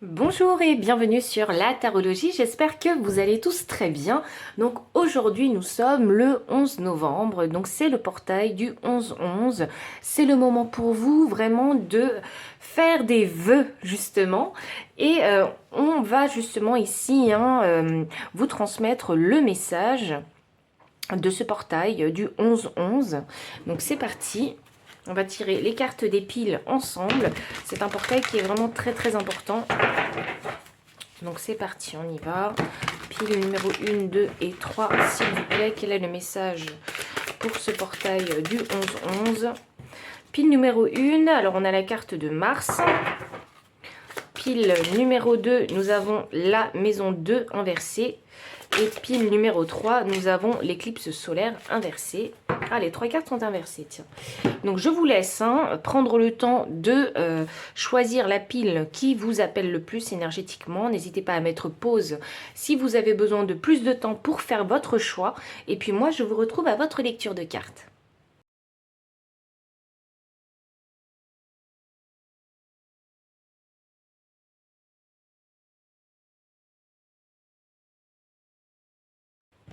Bonjour et bienvenue sur la tarologie, j'espère que vous allez tous très bien. Donc aujourd'hui nous sommes le 11 novembre, donc c'est le portail du 11-11. C'est le moment pour vous vraiment de faire des vœux justement. Et on va justement ici vous transmettre le message de ce portail du 11-11. Donc c'est parti. On va tirer les cartes des piles ensemble. C'est un portail qui est vraiment très important. Donc c'est parti, on y va. Pile numéro 1, 2 et 3, s'il vous plaît. Quel est le message pour ce portail du 11-11? Pile numéro 1, alors on a la carte de Mars. Pile numéro 2, nous avons la maison 2 inversée. Et pile numéro 3, nous avons l'éclipse solaire inversée. Ah, les trois cartes sont inversées, tiens. Donc je vous laisse prendre le temps de choisir la pile qui vous appelle le plus énergétiquement. N'hésitez pas à mettre pause si vous avez besoin de plus de temps pour faire votre choix. Et puis moi, je vous retrouve à votre lecture de cartes.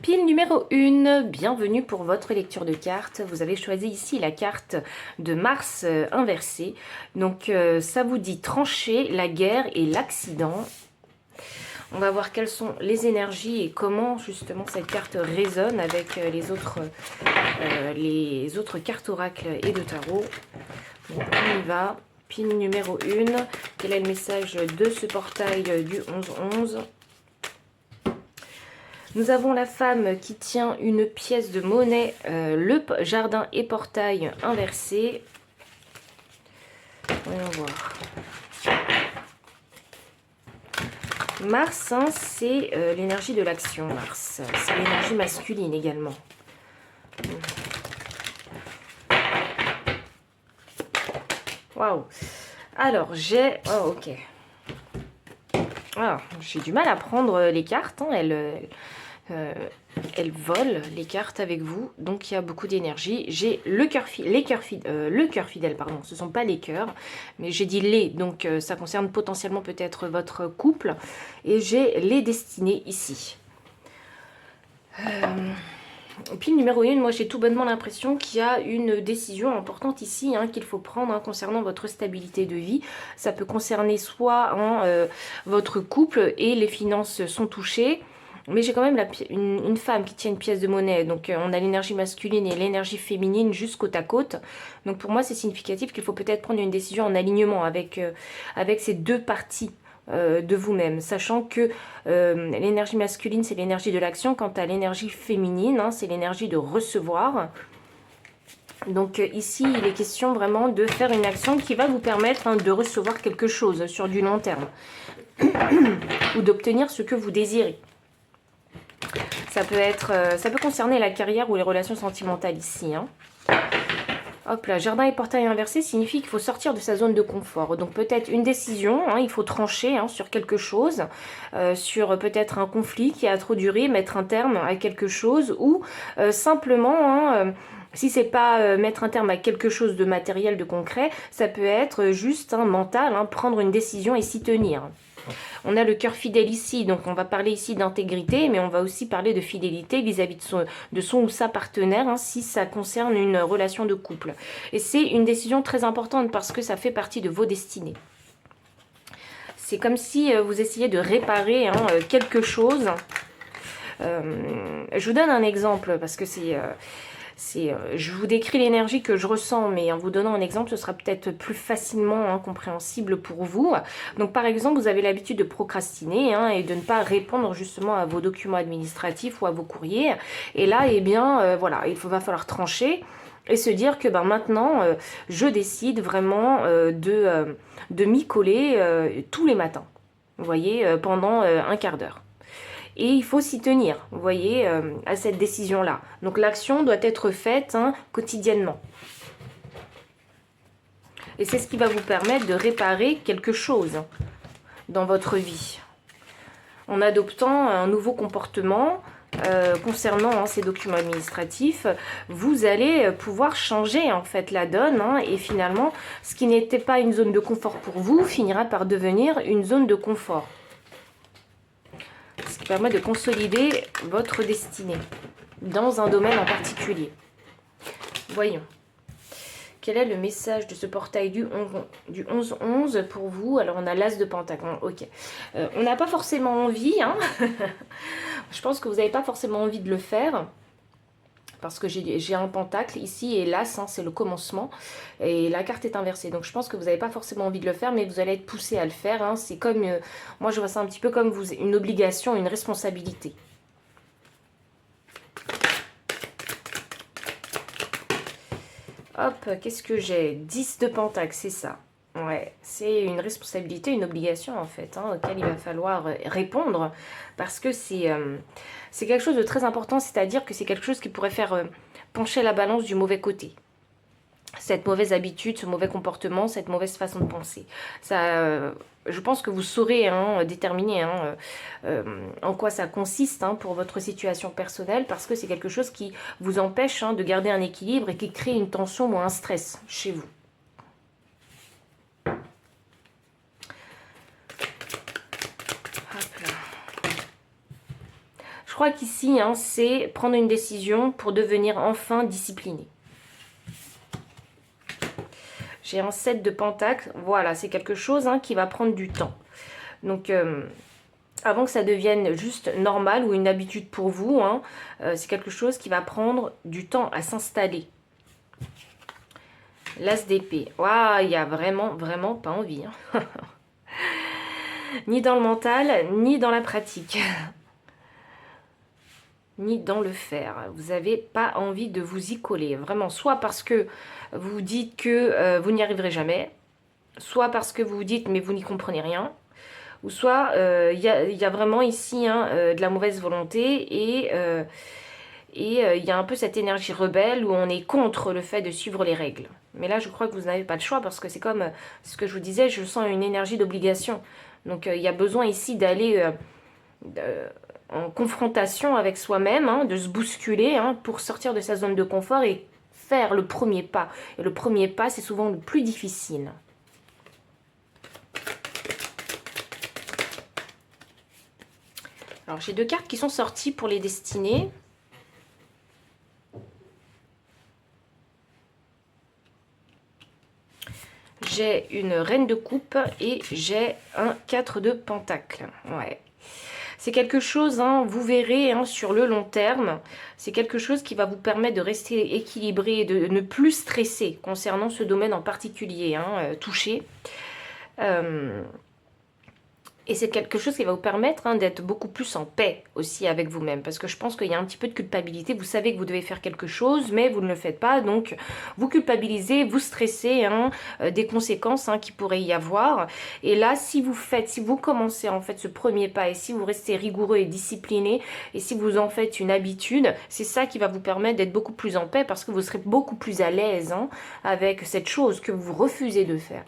Pile numéro 1, bienvenue pour votre lecture de cartes. Vous avez choisi ici la carte de Mars inversée. Donc ça vous dit trancher la guerre et l'accident. On va voir quelles sont les énergies et comment justement cette carte résonne avec les autres cartes oracle et de tarot. Donc on y va. Pile numéro 1, quel est le message de ce portail du 11-11 ? Nous avons la femme qui tient une pièce de monnaie, le jardin et portail inversé. Voyons voir. Mars, c'est l'énergie de l'action, Mars. C'est l'énergie masculine également. Waouh. Alors, j'ai... Oh, ok. Ah, j'ai du mal à prendre les cartes. Elles volent les cartes avec vous, donc il y a beaucoup d'énergie. J'ai le cœur fidèle, pardon, ce ne sont pas les cœurs, mais j'ai dit les, donc ça concerne potentiellement peut-être votre couple. Et j'ai les destinées ici. Pile numéro 1, moi j'ai tout bonnement l'impression qu'il y a une décision importante ici qu'il faut prendre concernant votre stabilité de vie. Ça peut concerner soit votre couple et les finances sont touchées. Mais j'ai quand même une femme qui tient une pièce de monnaie. Donc on a l'énergie masculine et l'énergie féminine juste côte à côte. Donc pour moi c'est significatif qu'il faut peut-être prendre une décision en alignement avec ces deux parties de vous-même. Sachant que l'énergie masculine c'est l'énergie de l'action. Quant à l'énergie féminine, c'est l'énergie de recevoir. Donc ici il est question vraiment de faire une action qui va vous permettre de recevoir quelque chose sur du long terme. Ou d'obtenir ce que vous désirez. Ça peut concerner la carrière ou les relations sentimentales ici. Hop là, jardin et portail inversé signifie qu'il faut sortir de sa zone de confort. Donc peut-être une décision, il faut trancher sur quelque chose, sur peut-être un conflit qui a trop duré, mettre un terme à quelque chose, ou simplement, si c'est pas mettre un terme à quelque chose de matériel, de concret, ça peut être juste mental, prendre une décision et s'y tenir. On a le cœur fidèle ici, donc on va parler ici d'intégrité, mais on va aussi parler de fidélité vis-à-vis de son ou sa partenaire, si ça concerne une relation de couple. Et c'est une décision très importante parce que ça fait partie de vos destinées. C'est comme si vous essayez de réparer quelque chose. Je vous donne un exemple parce que je vous décris l'énergie que je ressens, mais en vous donnant un exemple, ce sera peut-être plus facilement compréhensible pour vous. Donc par exemple, vous avez l'habitude de procrastiner et de ne pas répondre justement à vos documents administratifs ou à vos courriers. Et là, voilà, va falloir trancher et se dire que maintenant, je décide vraiment de m'y coller tous les matins. Vous voyez, pendant un quart d'heure. Et il faut s'y tenir, vous voyez, à cette décision-là. Donc l'action doit être faite quotidiennement. Et c'est ce qui va vous permettre de réparer quelque chose dans votre vie. En adoptant un nouveau comportement, concernant ces documents administratifs, vous allez pouvoir changer en fait la donne et finalement, ce qui n'était pas une zone de confort pour vous finira par devenir une zone de confort. Ce qui permet de consolider votre destinée dans un domaine en particulier. Voyons. Quel est le message de ce portail du 11-11 pour vous? Alors, on a l'As de Pentacle. Ok. On n'a pas forcément envie. Je pense que vous n'avez pas forcément envie de le faire. Parce que j'ai un pentacle ici et l'As, c'est le commencement. Et la carte est inversée. Donc, je pense que vous n'avez pas forcément envie de le faire, mais vous allez être poussé à le faire. C'est comme, moi, je vois ça un petit peu comme une obligation, une responsabilité. Hop, qu'est-ce que j'ai? 10 de Pentacle, c'est ça. Ouais, c'est une responsabilité, une obligation en fait, auquel il va falloir répondre. Parce que c'est quelque chose de très important, c'est-à-dire que c'est quelque chose qui pourrait faire pencher la balance du mauvais côté. Cette mauvaise habitude, ce mauvais comportement, cette mauvaise façon de penser. Ça, je pense que vous saurez déterminer en quoi ça consiste pour votre situation personnelle, parce que c'est quelque chose qui vous empêche de garder un équilibre et qui crée une tension ou un stress chez vous. Hop là. Je crois qu'ici, c'est prendre une décision pour devenir enfin discipliné. J'ai un 7 de Pentacle. Voilà, c'est quelque chose qui va prendre du temps. Donc, avant que ça devienne juste normal ou une habitude pour vous, c'est quelque chose qui va prendre du temps à s'installer. L'As d'épée. Waouh, il n'y a vraiment, vraiment pas envie. Ni dans le mental, ni dans la pratique. Ni dans le faire. Vous n'avez pas envie de vous y coller. Vraiment, soit parce que vous dites que vous n'y arriverez jamais, soit parce que vous vous dites mais vous n'y comprenez rien, ou soit il y a vraiment ici de la mauvaise volonté et il y a un peu cette énergie rebelle où on est contre le fait de suivre les règles. Mais là, je crois que vous n'avez pas le choix parce que c'est comme ce que je vous disais, je sens une énergie d'obligation. Donc, il y a besoin ici d'aller en confrontation avec soi-même, de se bousculer pour sortir de sa zone de confort et faire le premier pas. Et le premier pas, c'est souvent le plus difficile. Alors, j'ai deux cartes qui sont sorties pour les destinées. J'ai une reine de coupe et j'ai un 4 de pentacle. Ouais. C'est quelque chose, vous verrez, sur le long terme, c'est quelque chose qui va vous permettre de rester équilibré et de ne plus stresser concernant ce domaine en particulier touché. Et c'est quelque chose qui va vous permettre d'être beaucoup plus en paix aussi avec vous-même. Parce que je pense qu'il y a un petit peu de culpabilité. Vous savez que vous devez faire quelque chose, mais vous ne le faites pas. Donc, vous culpabilisez, vous stressez des conséquences qui pourraient y avoir. Et là, si vous commencez en fait ce premier pas, et si vous restez rigoureux et discipliné, et si vous en faites une habitude, c'est ça qui va vous permettre d'être beaucoup plus en paix, parce que vous serez beaucoup plus à l'aise avec cette chose que vous refusez de faire.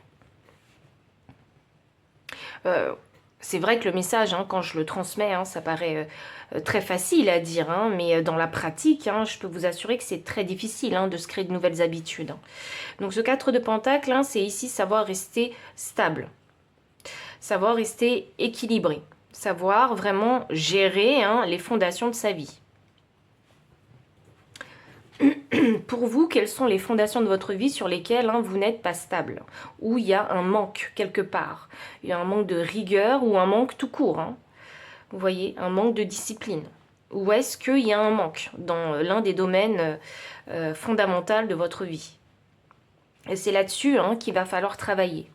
C'est vrai que le message, quand je le transmets, ça paraît très facile à dire, mais dans la pratique, je peux vous assurer que c'est très difficile de se créer de nouvelles habitudes. Donc ce 4 de Pentacle, c'est ici savoir rester stable, savoir rester équilibré, savoir vraiment gérer les fondations de sa vie. Pour vous, quelles sont les fondations de votre vie sur lesquelles vous n'êtes pas stable, où il y a un manque quelque part, il y a un manque de rigueur ou un manque tout court, vous voyez, un manque de discipline, ou est-ce qu'il y a un manque dans l'un des domaines fondamentaux de votre vie? Et c'est là-dessus qu'il va falloir travailler.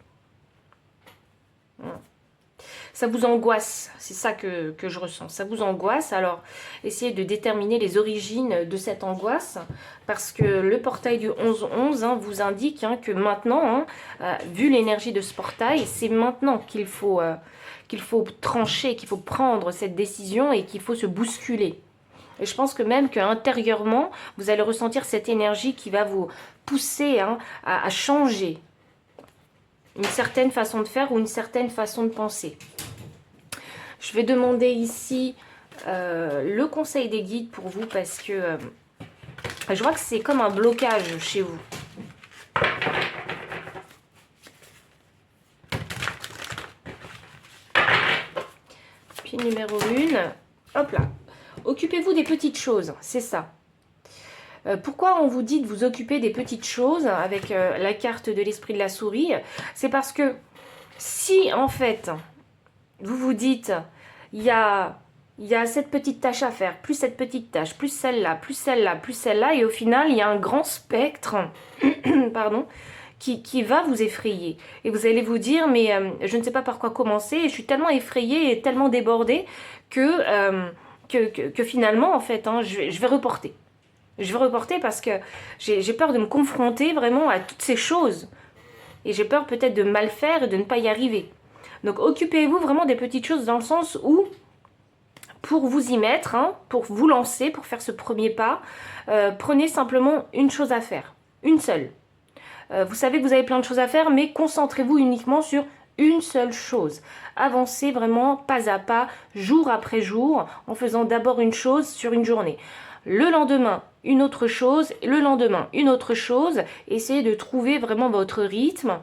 Ça vous angoisse, c'est ça que je ressens, ça vous angoisse. Alors, essayez de déterminer les origines de cette angoisse, parce que le portail du 11-11 vous indique que maintenant, vu l'énergie de ce portail, c'est maintenant qu'il faut trancher, qu'il faut prendre cette décision et qu'il faut se bousculer. Et je pense que même qu'intérieurement, vous allez ressentir cette énergie qui va vous pousser à changer une certaine façon de faire ou une certaine façon de penser. Je vais demander ici le conseil des guides pour vous, parce que je vois que c'est comme un blocage chez vous. Puis numéro 1, hop là. Occupez-vous des petites choses, c'est ça. Pourquoi on vous dit de vous occuper des petites choses avec la carte de l'esprit de la souris? C'est parce que si en fait vous vous dites il y a cette petite tâche à faire, plus cette petite tâche, plus celle-là, plus celle-là, plus celle-là, et au final il y a un grand spectre pardon, qui va vous effrayer. Et vous allez vous dire mais je ne sais pas par quoi commencer, je suis tellement effrayée et tellement débordée que finalement en fait je vais reporter. Je vais reporter parce que j'ai peur de me confronter vraiment à toutes ces choses. Et j'ai peur peut-être de mal faire et de ne pas y arriver. Donc occupez-vous vraiment des petites choses dans le sens où, pour vous y mettre, pour vous lancer, pour faire ce premier pas, prenez simplement une chose à faire. Une seule. Vous savez que vous avez plein de choses à faire, mais concentrez-vous uniquement sur une seule chose. Avancez vraiment pas à pas, jour après jour, en faisant d'abord une chose sur une journée. Le lendemain, une autre chose, le lendemain, une autre chose. Essayez de trouver vraiment votre rythme.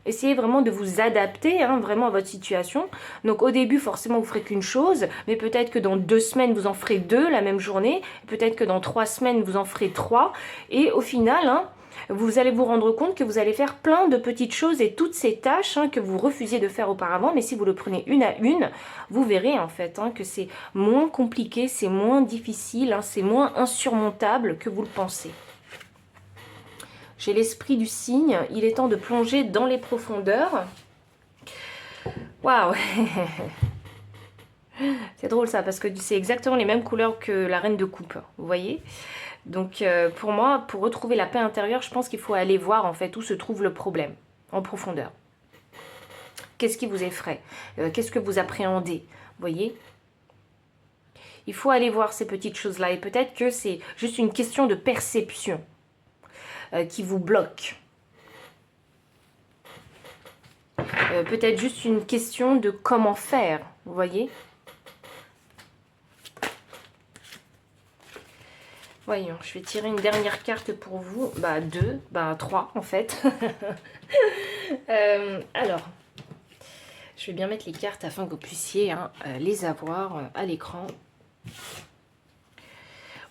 Essayez vraiment de vous adapter vraiment à votre situation. Donc au début, forcément, vous ferez qu'une chose, mais peut-être que dans 2 semaines, vous en ferez 2 la même journée. Peut-être que dans 3 semaines, vous en ferez 3. Et au final, vous allez vous rendre compte que vous allez faire plein de petites choses et toutes ces tâches que vous refusiez de faire auparavant, mais si vous le prenez une à une, vous verrez en fait que c'est moins compliqué, c'est moins difficile, c'est moins insurmontable que vous le pensez. J'ai l'esprit du cygne, il est temps de plonger dans les profondeurs. Waouh. C'est drôle ça, parce que c'est exactement les mêmes couleurs que la reine de coupe, vous voyez. Donc pour moi, pour retrouver la paix intérieure, je pense qu'il faut aller voir en fait où se trouve le problème, en profondeur. Qu'est-ce qui vous effraie? Qu'est-ce que vous appréhendez? Vous voyez? Il faut aller voir ces petites choses-là, et peut-être que c'est juste une question de perception qui vous bloque. Peut-être juste une question de comment faire, vous voyez? Voyons, je vais tirer une dernière carte pour vous. 2, 3 en fait. Alors, je vais bien mettre les cartes afin que vous puissiez les avoir à l'écran.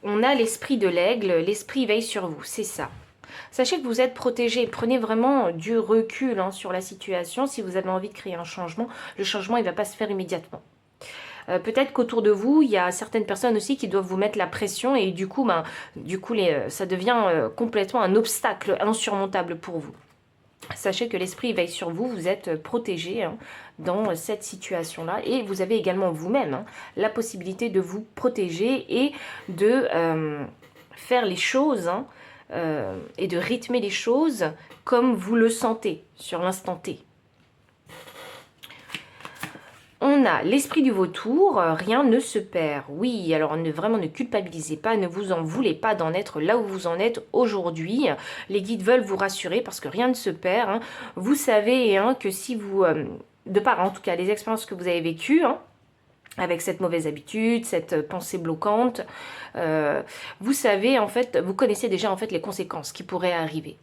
On a l'esprit de l'aigle, l'esprit veille sur vous, c'est ça. Sachez que vous êtes protégé, prenez vraiment du recul sur la situation. Si vous avez envie de créer un changement, le changement il ne va pas se faire immédiatement. Peut-être qu'autour de vous, il y a certaines personnes aussi qui doivent vous mettre la pression et du coup, ça devient complètement un obstacle insurmontable pour vous. Sachez que l'esprit veille sur vous, vous êtes protégé dans cette situation-là et vous avez également vous-même la possibilité de vous protéger et de faire les choses et de rythmer les choses comme vous le sentez sur l'instant T. On a l'esprit du vautour, rien ne se perd. Oui, alors vraiment ne culpabilisez pas, ne vous en voulez pas d'en être là où vous en êtes aujourd'hui. Les guides veulent vous rassurer parce que rien ne se perd. Vous savez que si vous, de par en tout cas les expériences que vous avez vécues, avec cette mauvaise habitude, cette pensée bloquante, vous savez en fait, vous connaissez déjà en fait les conséquences qui pourraient arriver.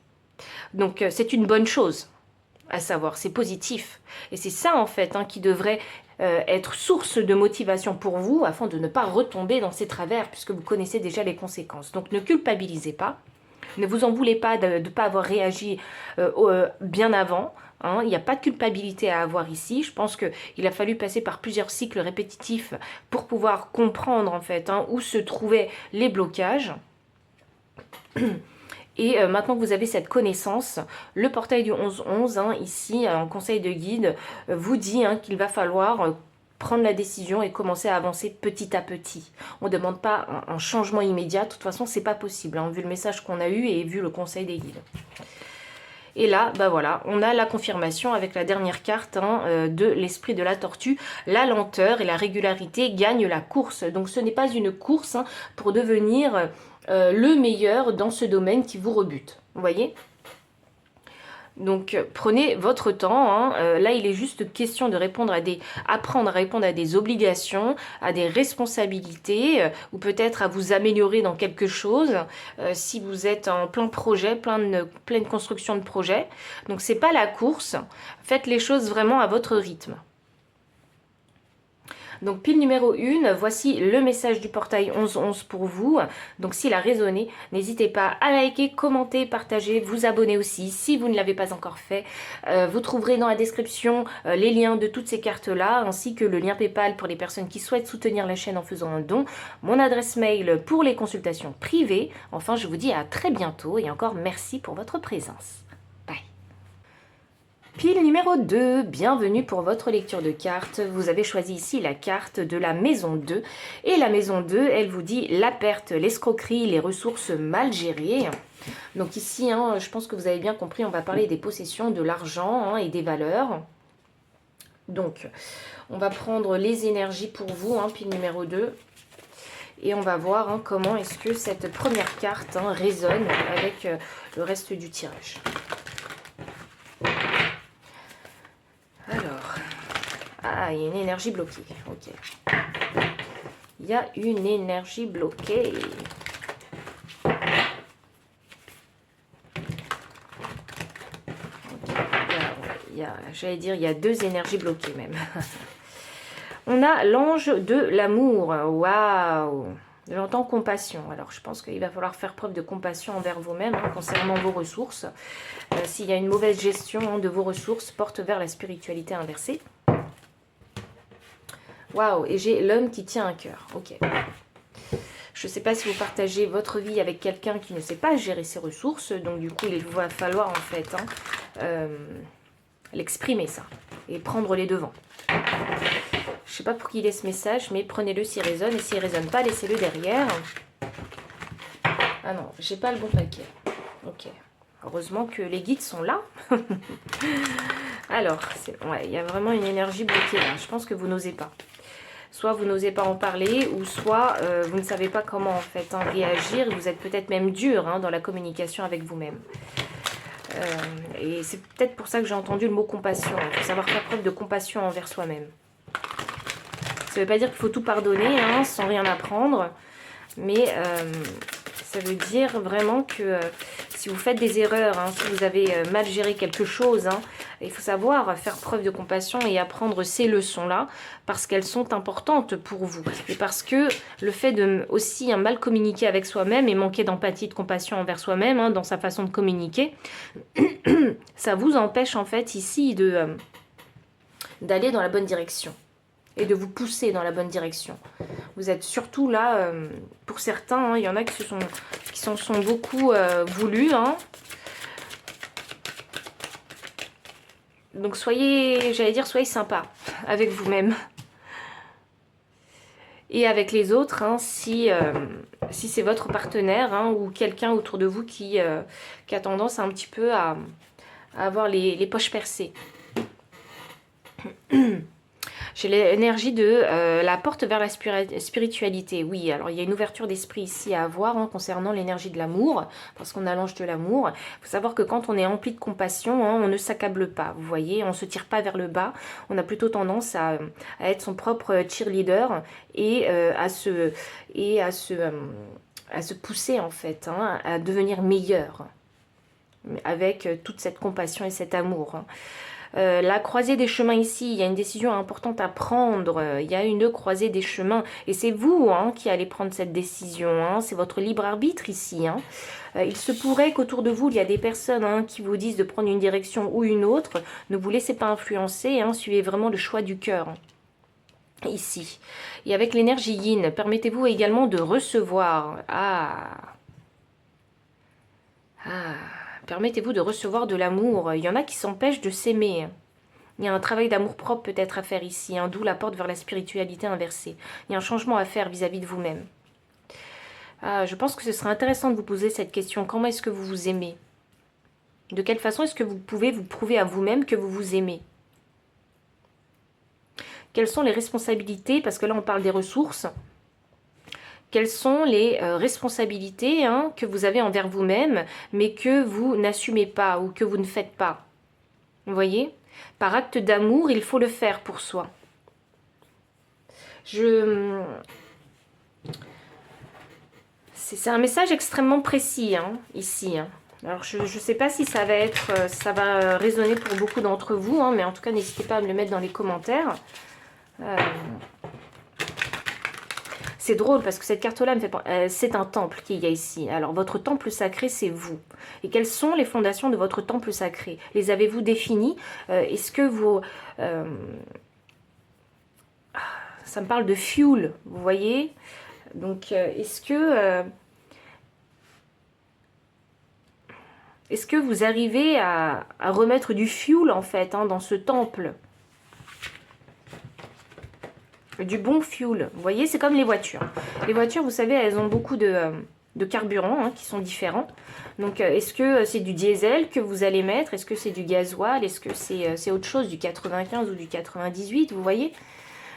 Donc c'est une bonne chose à savoir, c'est positif. Et c'est ça en fait qui devrait être source de motivation pour vous afin de ne pas retomber dans ces travers puisque vous connaissez déjà les conséquences. Donc ne culpabilisez pas, ne vous en voulez pas de ne pas avoir réagi bien avant. Il n'y a pas de culpabilité à avoir ici. Je pense qu'il a fallu passer par plusieurs cycles répétitifs pour pouvoir comprendre en fait où se trouvaient les blocages. Et maintenant que vous avez cette connaissance, le portail du 11-11, ici, en conseil de guide, vous dit qu'il va falloir prendre la décision et commencer à avancer petit à petit. On ne demande pas un changement immédiat, de toute façon, c'est pas possible, vu le message qu'on a eu et vu le conseil des guides. Et là, voilà, on a la confirmation avec la dernière carte de l'esprit de la tortue. La lenteur et la régularité gagnent la course. Donc ce n'est pas une course pour devenir le meilleur dans ce domaine qui vous rebute. Vous voyez? Donc prenez votre temps, hein. Là il est juste question de apprendre à répondre à des obligations, à des responsabilités, ou peut-être à vous améliorer dans quelque chose, si vous êtes en plein projet, pleine construction de projet. Donc c'est pas la course, faites les choses vraiment à votre rythme. Donc pile numéro 1, voici le message du portail 1111 pour vous. Donc s'il a résonné, n'hésitez pas à liker, commenter, partager, vous abonner aussi si vous ne l'avez pas encore fait. Vous trouverez dans la description les liens de toutes ces cartes-là, ainsi que le lien PayPal pour les personnes qui souhaitent soutenir la chaîne en faisant un don, mon adresse mail pour les consultations privées. Enfin, je vous dis à très bientôt et encore merci pour votre présence. Pile numéro 2, bienvenue pour votre lecture de cartes. Vous avez choisi ici la carte de la maison 2. Et la maison 2, elle vous dit la perte, l'escroquerie, les ressources mal gérées. Donc ici, hein, je pense que vous avez bien compris, on va parler des possessions, de l'argent, hein, et des valeurs. Donc, on va prendre les énergies pour vous, hein, pile numéro 2. Et on va voir, hein, comment est-ce que cette première carte, hein, résonne avec le reste du tirage. Alors, ah, il y a une énergie bloquée, ok. Il y a une énergie bloquée. J'allais dire, il y a 2 énergies bloquées même. On a l'ange de l'amour, waouh. J'entends compassion. Alors, je pense qu'il va falloir faire preuve de compassion envers vous-même, hein, concernant vos ressources. S'il y a une mauvaise gestion, hein, de vos ressources, porte vers la spiritualité inversée. Waouh, et j'ai l'homme qui tient un cœur. Ok. Je ne sais pas si vous partagez votre vie avec quelqu'un qui ne sait pas gérer ses ressources. Donc, du coup, il va falloir, en fait, hein, l'exprimer, ça. Et prendre les devants. Je ne sais pas pour qui il est ce message, mais prenez-le s'il résonne. Et s'il ne résonne pas, laissez-le derrière. Ah non, j'ai pas le bon paquet. Ok. Heureusement que les guides sont là. Alors, ouais, il y a vraiment une énergie bloquée là. Je pense que vous n'osez pas. Soit vous n'osez pas en parler, ou soit vous ne savez pas comment en fait, hein, réagir. Vous êtes peut-être même dur, hein, dans la communication avec vous-même. Et c'est peut-être pour ça que j'ai entendu le mot compassion. Il faut savoir faire preuve de compassion envers soi-même. Ça ne veut pas dire qu'il faut tout pardonner, hein, sans rien apprendre. Mais ça veut dire vraiment que si vous faites des erreurs, hein, si vous avez mal géré quelque chose, hein, il faut savoir faire preuve de compassion et apprendre ces leçons-là parce qu'elles sont importantes pour vous. Et parce que le fait de aussi, hein, mal communiquer avec soi-même et manquer d'empathie, de compassion envers soi-même, hein, dans sa façon de communiquer, ça vous empêche en fait ici d'aller dans la bonne direction. Et de vous pousser dans la bonne direction. Vous êtes surtout là, pour certains, hein, il y en a qui s'en sont beaucoup voulus. Hein. Donc soyez sympa avec vous-même. Et avec les autres, hein, si c'est votre partenaire, hein, ou quelqu'un autour de vous qui a tendance un petit peu à avoir les poches percées. J'ai l'énergie de la porte vers la spiritualité. Oui, alors il y a une ouverture d'esprit ici à avoir, hein, concernant l'énergie de l'amour, parce qu'on a l'ange de l'amour. Il faut savoir que quand on est empli de compassion, hein, on ne s'accable pas, vous voyez, on ne se tire pas vers le bas. On a plutôt tendance à être son propre cheerleader et à se pousser en fait, hein, à devenir meilleur avec toute cette compassion et cet amour, hein. La croisée des chemins ici, il y a une décision importante à prendre, il y a une croisée des chemins et c'est vous, hein, qui allez prendre cette décision, hein, c'est votre libre arbitre ici, hein. Il se pourrait qu'autour de vous il y a des personnes, hein, qui vous disent de prendre une direction ou une autre. Ne vous laissez pas influencer, hein, suivez vraiment le choix du cœur ici. Et avec l'énergie yin, permettez-vous également de recevoir. Permettez-vous de recevoir de l'amour. Il y en a qui s'empêchent de s'aimer. Il y a un travail d'amour-propre peut-être à faire ici, hein, d'où la porte vers la spiritualité inversée. Il y a un changement à faire vis-à-vis de vous-même. Je pense que ce serait intéressant de vous poser cette question. Comment est-ce que vous vous aimez? De quelle façon est-ce que vous pouvez vous prouver à vous-même que vous vous aimez? Quelles sont les responsabilités? Parce que là, on parle des ressources. Quelles sont les responsabilités, hein, que vous avez envers vous-même, mais que vous n'assumez pas ou que vous ne faites pas? Vous voyez? Par acte d'amour, il faut le faire pour soi. C'est un message extrêmement précis, hein, ici. Hein. Alors, je ne sais pas si ça va résonner pour beaucoup d'entre vous, hein, mais en tout cas, n'hésitez pas à me le mettre dans les commentaires. C'est drôle parce que cette carte-là me fait c'est un temple qu'il y a ici. Alors, votre temple sacré, c'est vous. Et quelles sont les fondations de votre temple sacré? Les avez-vous définies? Est-ce que vous... ça me parle de fuel, vous voyez? Donc, est-ce que vous arrivez à remettre du fuel, en fait, hein, dans ce temple? Du bon fuel. Vous voyez, c'est comme les voitures. Les voitures, vous savez, elles ont beaucoup de carburants, hein, qui sont différents. Donc, est-ce que c'est du diesel que vous allez mettre? Est-ce que c'est du gasoil? Est-ce que c'est autre chose, du 95 ou du 98? Vous voyez?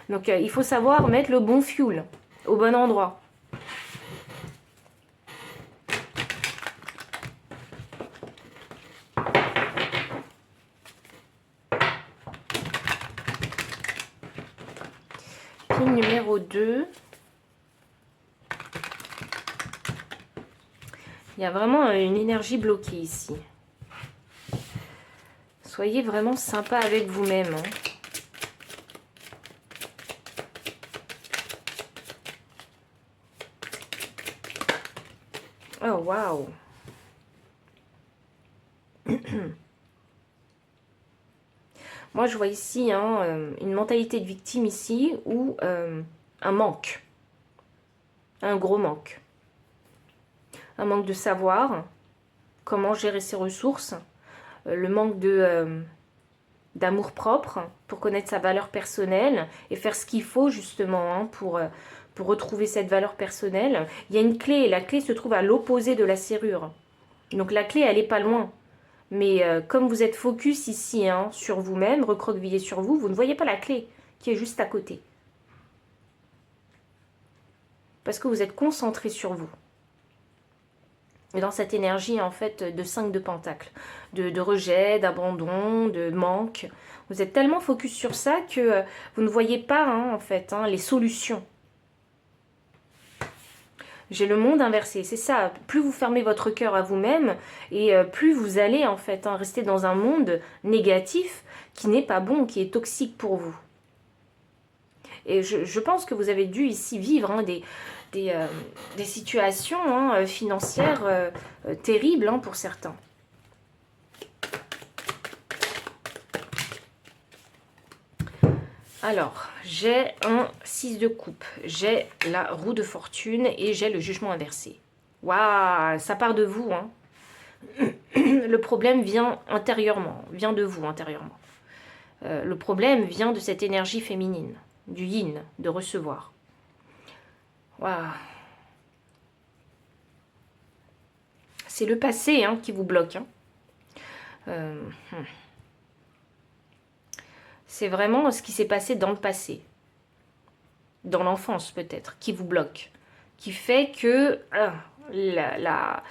Donc, il faut savoir mettre le bon fuel au bon endroit. Numéro 2. Il y a vraiment une énergie bloquée ici. Soyez vraiment sympa avec vous-même. Hein. Oh, waouh. Moi, je vois ici hein, une mentalité de victime ici ou un manque. Un gros manque. Un manque de savoir, comment gérer ses ressources, le manque d'amour propre pour connaître sa valeur personnelle et faire ce qu'il faut justement hein, pour retrouver cette valeur personnelle. Il y a une clé et la clé se trouve à l'opposé de la serrure. Donc la clé, elle n'est pas loin. Mais comme vous êtes focus ici hein, sur vous-même, recroquevillé sur vous, vous ne voyez pas la clé qui est juste à côté. Parce que vous êtes concentré sur vous. Et dans cette énergie en fait de 5 de pentacles, de rejet, d'abandon, de manque. Vous êtes tellement focus sur ça que vous ne voyez pas hein, en fait hein, les solutions. J'ai le monde inversé, c'est ça. Plus vous fermez votre cœur à vous-même et plus vous allez en fait hein, rester dans un monde négatif qui n'est pas bon, qui est toxique pour vous. Et je pense que vous avez dû ici vivre hein, des situations hein, financières terribles hein, pour certains. Alors, j'ai un 6 de coupe, j'ai la roue de fortune et j'ai le jugement inversé. Waouh, ça part de vous. Hein. Le problème vient intérieurement, vient de vous intérieurement. Le problème vient de cette énergie féminine, du yin, de recevoir. Waouh. C'est le passé hein, qui vous bloque. Hein. C'est vraiment ce qui s'est passé dans le passé, dans l'enfance peut-être, qui vous bloque, qui fait que la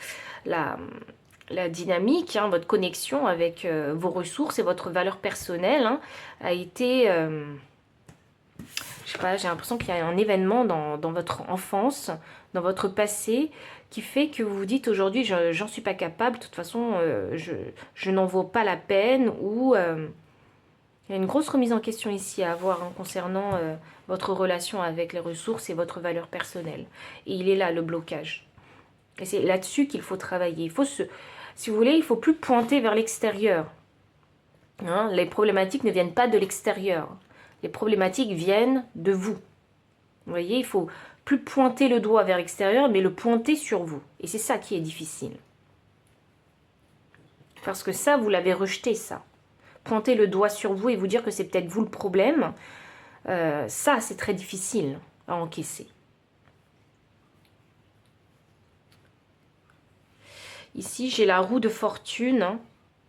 dynamique, hein, votre connexion avec vos ressources et votre valeur personnelle hein, a été, je sais pas, j'ai l'impression qu'il y a un événement dans votre enfance, dans votre passé, qui fait que vous vous dites aujourd'hui, j'en suis pas capable, de toute façon, je n'en vaux pas la peine, ou... il y a une grosse remise en question ici à avoir hein, concernant votre relation avec les ressources et votre valeur personnelle. Et il est là, le blocage. Et c'est là-dessus qu'il faut travailler. Il faut si vous voulez, il ne faut plus pointer vers l'extérieur. Hein, les problématiques ne viennent pas de l'extérieur. Les problématiques viennent de vous. Vous voyez, il ne faut plus pointer le doigt vers l'extérieur, mais le pointer sur vous. Et c'est ça qui est difficile. Parce que ça, vous l'avez rejeté, ça. Pointer le doigt sur vous et vous dire que c'est peut-être vous le problème, ça c'est très difficile à encaisser. Ici j'ai la roue de fortune, hein.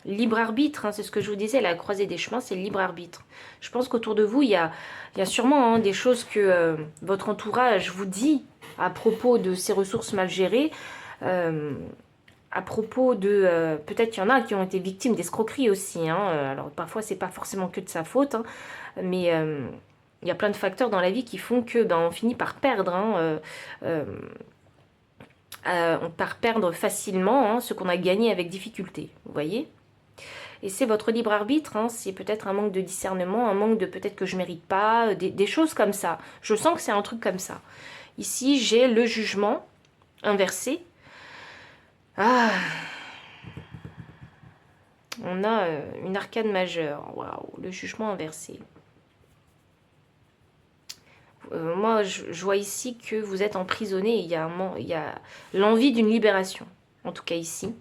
Libre arbitre, hein, c'est ce que je vous disais, la croisée des chemins c'est le libre arbitre. Je pense qu'autour de vous il y a sûrement hein, des choses que votre entourage vous dit à propos de ces ressources mal gérées. à propos de... peut-être qu'il y en a qui ont été victimes d'escroqueries aussi. Hein, alors parfois, c'est pas forcément que de sa faute. Hein, mais il y a plein de facteurs dans la vie qui font que ben, on finit par perdre. Hein, on part perdre facilement hein, ce qu'on a gagné avec difficulté. Vous voyez? Et c'est votre libre arbitre, hein, c'est peut-être un manque de discernement, un manque de peut-être que je mérite pas, des choses comme ça. Je sens que c'est un truc comme ça. Ici, j'ai le jugement inversé. Ah, on a une arcane majeure. Waouh, le jugement inversé. Moi, je vois ici que vous êtes emprisonné. Il y a l'envie d'une libération, en tout cas ici.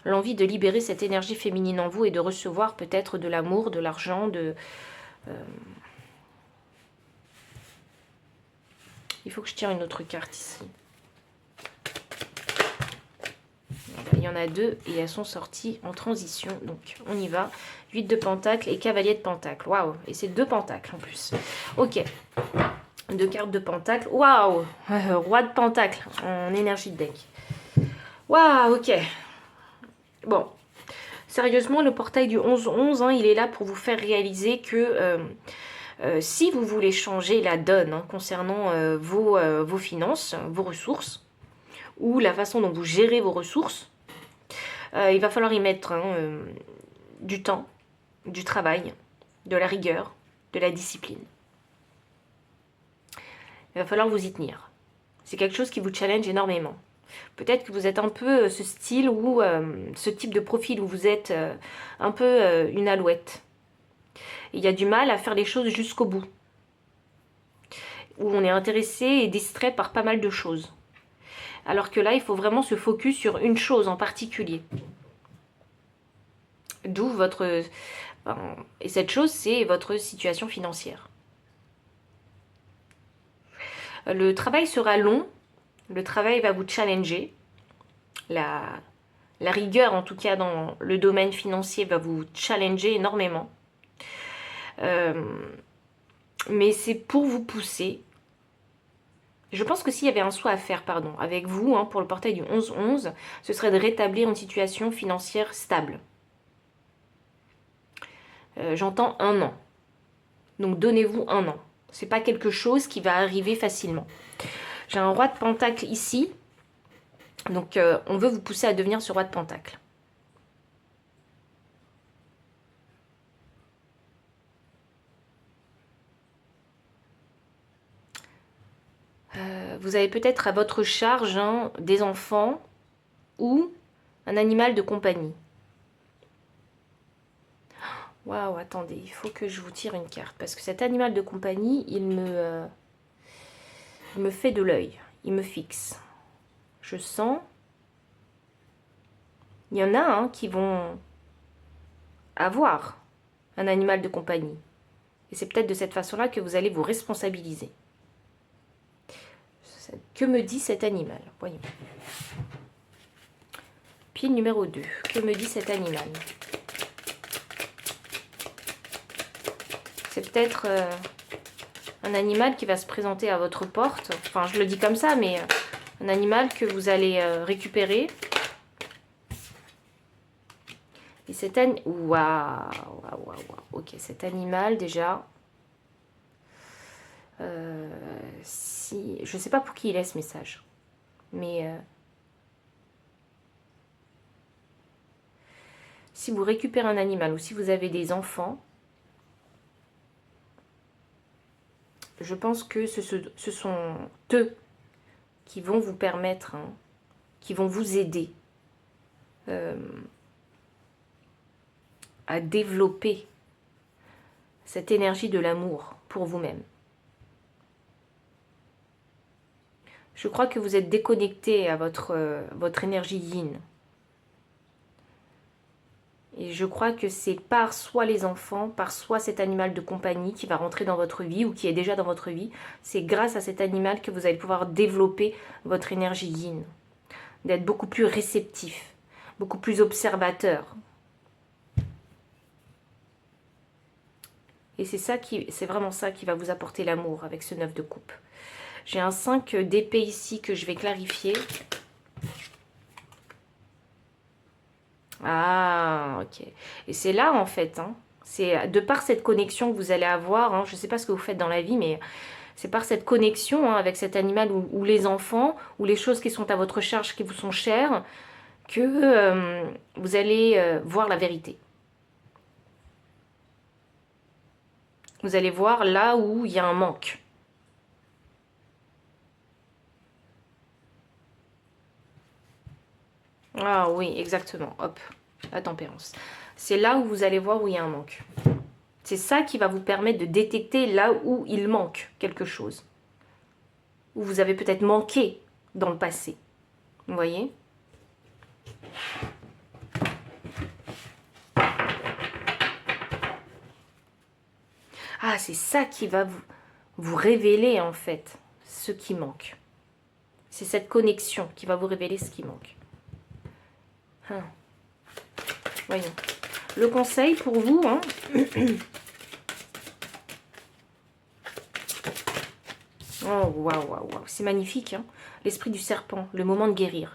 L'envie de libérer cette énergie féminine en vous et de recevoir peut-être de l'amour, de l'argent, Il faut que je tire une autre carte ici. Il y en a deux et elles sont sorties en transition. Donc, on y va. 8 de pentacle et cavalier de pentacle. Waouh! Et c'est 2 pentacles en plus. Ok. 2 cartes de pentacle. Waouh! Roi de pentacle en énergie de deck. Waouh, ok. Bon. Sérieusement, le portail du 11-11, hein, il est là pour vous faire réaliser que si vous voulez changer la donne hein, concernant vos finances, vos ressources, ou la façon dont vous gérez vos ressources, il va falloir y mettre hein, du temps, du travail, de la rigueur, de la discipline. Il va falloir vous y tenir. C'est quelque chose qui vous challenge énormément. Peut-être que vous êtes un peu ce style ou ce type de profil où vous êtes un peu une alouette. Il y a du mal à faire les choses jusqu'au bout. Où on est intéressé et distrait par pas mal de choses. Alors que là, il faut vraiment se focus sur une chose en particulier. D'où votre... Et cette chose, c'est votre situation financière. Le travail sera long. Le travail va vous challenger. La rigueur, en tout cas dans le domaine financier, va vous challenger énormément. Mais c'est pour vous pousser. Je pense que s'il y avait un choix à faire, pardon, avec vous, hein, pour le portail du 11-11, ce serait de rétablir une situation financière stable. J'entends 1 an. Donc donnez-vous 1 an. C'est pas quelque chose qui va arriver facilement. J'ai un roi de pentacle ici. Donc on veut vous pousser à devenir ce roi de pentacle. Vous avez peut-être à votre charge hein, des enfants ou un animal de compagnie. Waouh, attendez, il faut que je vous tire une carte. Parce que cet animal de compagnie, il me fait de l'œil. Il me fixe. Je sens. Il y en a hein, qui vont avoir un animal de compagnie. Et c'est peut-être de cette façon-là que vous allez vous responsabiliser. Que me dit cet animal? Voyons. Pile numéro 2. Que me dit cet animal? C'est peut-être un animal qui va se présenter à votre porte. Enfin, je le dis comme ça, mais un animal que vous allez récupérer. Et cet animal... Waouh. Ok, cet animal, déjà... si... Je ne sais pas pour qui il est ce message. Mais... si vous récupérez un animal ou si vous avez des enfants... Je pense que ce sont eux qui vont vous permettre, hein, qui vont vous aider à développer cette énergie de l'amour pour vous-même. Je crois que vous êtes déconnecté à votre énergie yin. Et je crois que c'est par soit les enfants, par soit cet animal de compagnie qui va rentrer dans votre vie ou qui est déjà dans votre vie. C'est grâce à cet animal que vous allez pouvoir développer votre énergie yin. D'être beaucoup plus réceptif, beaucoup plus observateur. Et c'est vraiment ça qui va vous apporter l'amour avec ce 9 de coupe. J'ai un 5 d'épée ici que je vais clarifier. Ah, ok. Et c'est là, en fait, hein, c'est de par cette connexion que vous allez avoir, hein, je ne sais pas ce que vous faites dans la vie, mais c'est par cette connexion hein, avec cet animal ou les enfants, ou les choses qui sont à votre charge, qui vous sont chères, que vous allez voir la vérité. Vous allez voir là où il y a un manque. Ah oui, exactement. Hop, la tempérance. C'est là où vous allez voir où il y a un manque. C'est ça qui va vous permettre de détecter là où il manque quelque chose. Où vous avez peut-être manqué dans le passé. Vous voyez? Ah, c'est ça qui va vous révéler en fait ce qui manque. C'est cette connexion qui va vous révéler ce qui manque. Voyons. Le conseil pour vous, hein, oh, waouh, waouh, waouh, c'est magnifique, hein. L'esprit du serpent, le moment de guérir.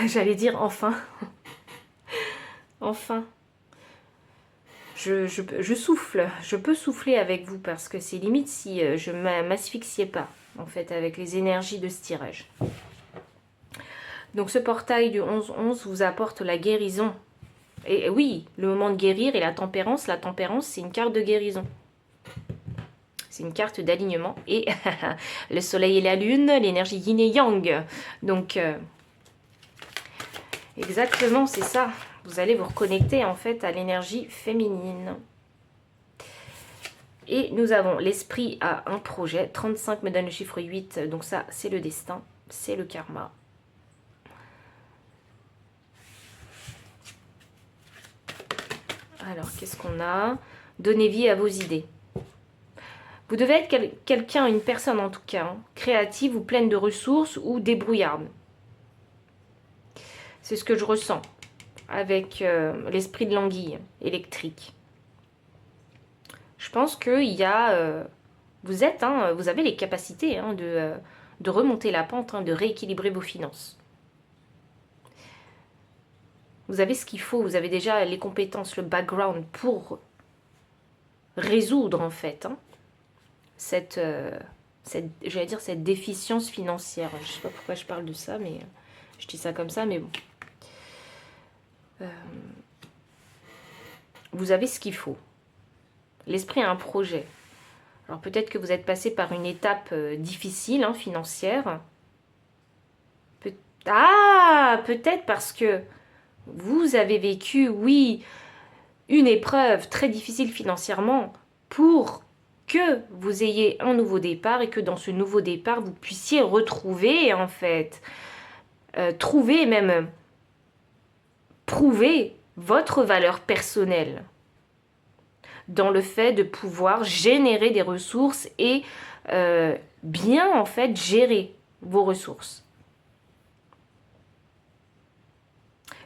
J'allais dire enfin. Enfin. Je souffle, je peux souffler avec vous parce que c'est limite si je ne m'asphyxiais pas, en fait, avec les énergies de ce tirage. Donc ce portail du 11-11 vous apporte la guérison. Et oui, le moment de guérir et la tempérance, c'est une carte de guérison. C'est une carte d'alignement. Et le soleil et la lune, l'énergie yin et yang. Donc, exactement, c'est ça. Vous allez vous reconnecter en fait à l'énergie féminine. Et nous avons l'esprit à un projet. 35 me donne le chiffre 8. Donc ça, c'est le destin. C'est le karma. Alors, qu'est-ce qu'on a? Donnez vie à vos idées. Vous devez être quelqu'un, une personne en tout cas, hein, créative ou pleine de ressources ou débrouillarde. C'est ce que je ressens avec l'esprit de l'anguille électrique. Je pense qu'il y a... vous avez les capacités hein, de remonter la pente, hein, de rééquilibrer vos finances. Vous avez ce qu'il faut, vous avez déjà les compétences, le background pour résoudre en fait hein, cette déficience financière. Je ne sais pas pourquoi je parle de ça, mais je dis ça comme ça, mais bon. Vous avez ce qu'il faut. L'esprit a un projet. Alors peut-être que vous êtes passé par une étape difficile, hein, financière. Peut-être parce que vous avez vécu, oui, une épreuve très difficile financièrement pour que vous ayez un nouveau départ et que dans ce nouveau départ, vous puissiez retrouver, en fait, trouver même, prouver votre valeur personnelle dans le fait de pouvoir générer des ressources et bien, en fait, gérer vos ressources.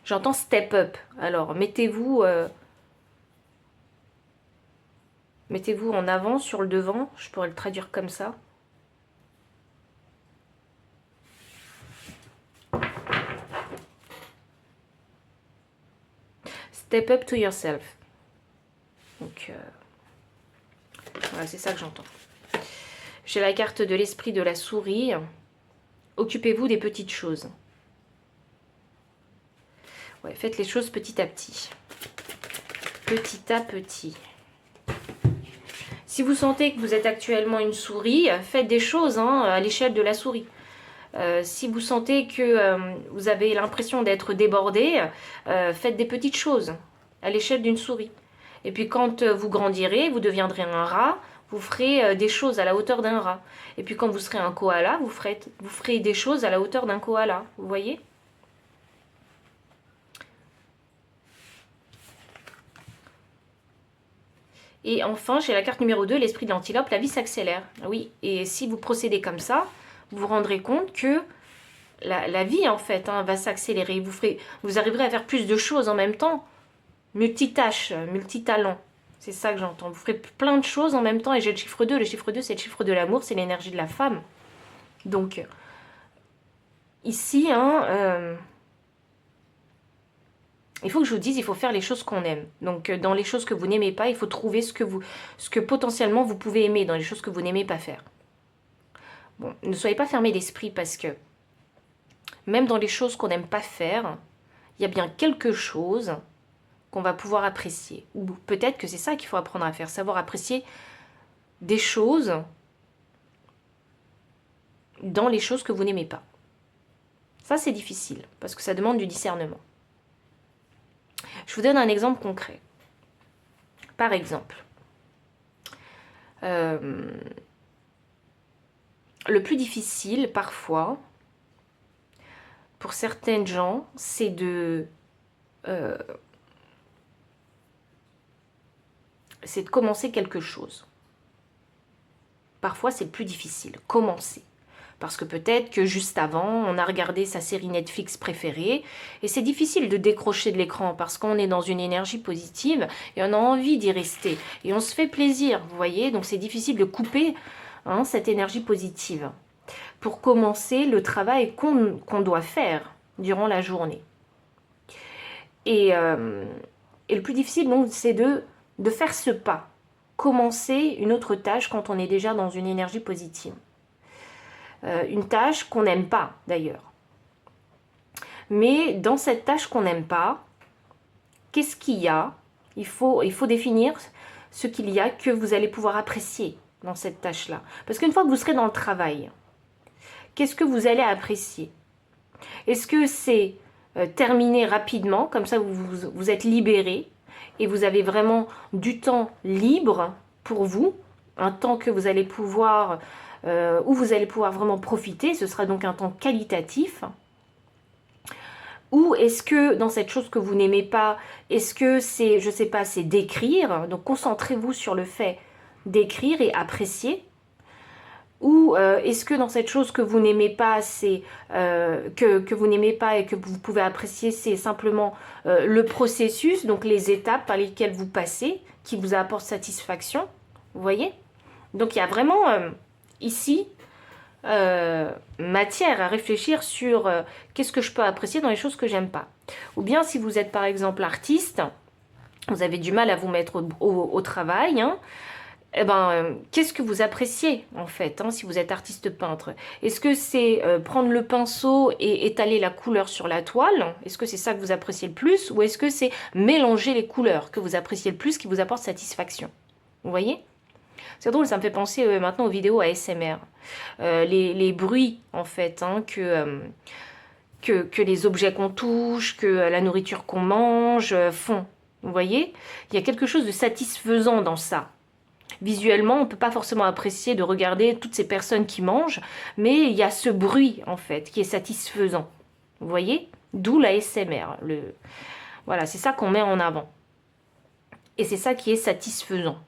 J'entends step up. Alors, mettez-vous en avant sur le devant. Je pourrais le traduire comme ça. Step up to yourself. Donc, voilà, c'est ça que j'entends. J'ai la carte de l'esprit de la souris. Occupez-vous des petites choses. Ouais, faites les choses petit à petit. Petit à petit. Si vous sentez que vous êtes actuellement une souris, faites des choses hein, à l'échelle de la souris. Si vous sentez que vous avez l'impression d'être débordé, faites des petites choses à l'échelle d'une souris. Et puis quand vous grandirez, vous deviendrez un rat, vous ferez des choses à la hauteur d'un rat. Et puis quand vous serez un koala, vous ferez des choses à la hauteur d'un koala. Vous voyez ? Et enfin, j'ai la carte numéro 2, l'esprit de l'antilope, la vie s'accélère. Oui, et si vous procédez comme ça, vous vous rendrez compte que la vie, en fait, hein, va s'accélérer. Vous arriverez à faire plus de choses en même temps. Multitâche, multitalent. C'est ça que j'entends. Vous ferez plein de choses en même temps. Et j'ai le chiffre 2. Le chiffre 2, c'est le chiffre de l'amour, c'est l'énergie de la femme. Donc, ici, hein, il faut que je vous dise, il faut faire les choses qu'on aime. Donc dans les choses que vous n'aimez pas, il faut trouver ce que potentiellement vous pouvez aimer dans les choses que vous n'aimez pas faire. Bon, ne soyez pas fermés d'esprit parce que même dans les choses qu'on n'aime pas faire, il y a bien quelque chose qu'on va pouvoir apprécier. Ou peut-être que c'est ça qu'il faut apprendre à faire, savoir apprécier des choses dans les choses que vous n'aimez pas. Ça, c'est difficile, parce que ça demande du discernement. Je vous donne un exemple concret. Par exemple, le plus difficile, parfois, pour certaines gens, c'est de commencer quelque chose. Parfois, c'est le plus difficile, commencer. Parce que peut-être que juste avant, on a regardé sa série Netflix préférée et c'est difficile de décrocher de l'écran parce qu'on est dans une énergie positive et on a envie d'y rester. Et on se fait plaisir, vous voyez. Donc c'est difficile de couper cette énergie positive pour commencer le travail qu'on doit faire durant la journée. Et le plus difficile, donc, c'est de faire ce pas. Commencer une autre tâche quand on est déjà dans une énergie positive. Une tâche qu'on n'aime pas d'ailleurs. Mais dans cette tâche qu'on n'aime pas, qu'est-ce qu'il y a ? Il faut définir ce qu'il y a que vous allez pouvoir apprécier dans cette tâche-là. Parce qu'une fois que vous serez dans le travail, qu'est-ce que vous allez apprécier ? Est-ce que c'est terminer rapidement, comme ça vous êtes libéré et vous avez vraiment du temps libre pour vous, un temps que vous allez pouvoir... où vous allez pouvoir vraiment profiter, ce sera donc un temps qualitatif. Ou est-ce que dans cette chose que vous n'aimez pas, est-ce que c'est, je sais pas, c'est d'écrire, donc concentrez-vous sur le fait d'écrire et apprécier. Ou est-ce que dans cette chose que vous n'aimez pas, c'est que vous n'aimez pas et que vous pouvez apprécier, c'est simplement le processus, donc les étapes par lesquelles vous passez, qui vous apportent satisfaction, vous voyez? Donc il y a vraiment... ici, matière à réfléchir sur qu'est-ce que je peux apprécier dans les choses que j'aime pas. Ou bien si vous êtes par exemple artiste, vous avez du mal à vous mettre au travail, qu'est-ce que vous appréciez en fait, si vous êtes artiste peintre? Est-ce que c'est prendre le pinceau et étaler la couleur sur la toile? Est-ce que c'est ça que vous appréciez le plus? Ou est-ce que c'est mélanger les couleurs que vous appréciez le plus, qui vous apporte satisfaction? Vous voyez? C'est drôle, ça me fait penser maintenant aux vidéos ASMR. Les bruits, en fait, que les objets qu'on touche, que la nourriture qu'on mange font. Vous voyez? Il y a quelque chose de satisfaisant dans ça. Visuellement, on ne peut pas forcément apprécier de regarder toutes ces personnes qui mangent, mais il y a ce bruit, en fait, qui est satisfaisant. Vous voyez? D'où l'ASMR. Voilà, c'est ça qu'on met en avant. Et c'est ça qui est satisfaisant.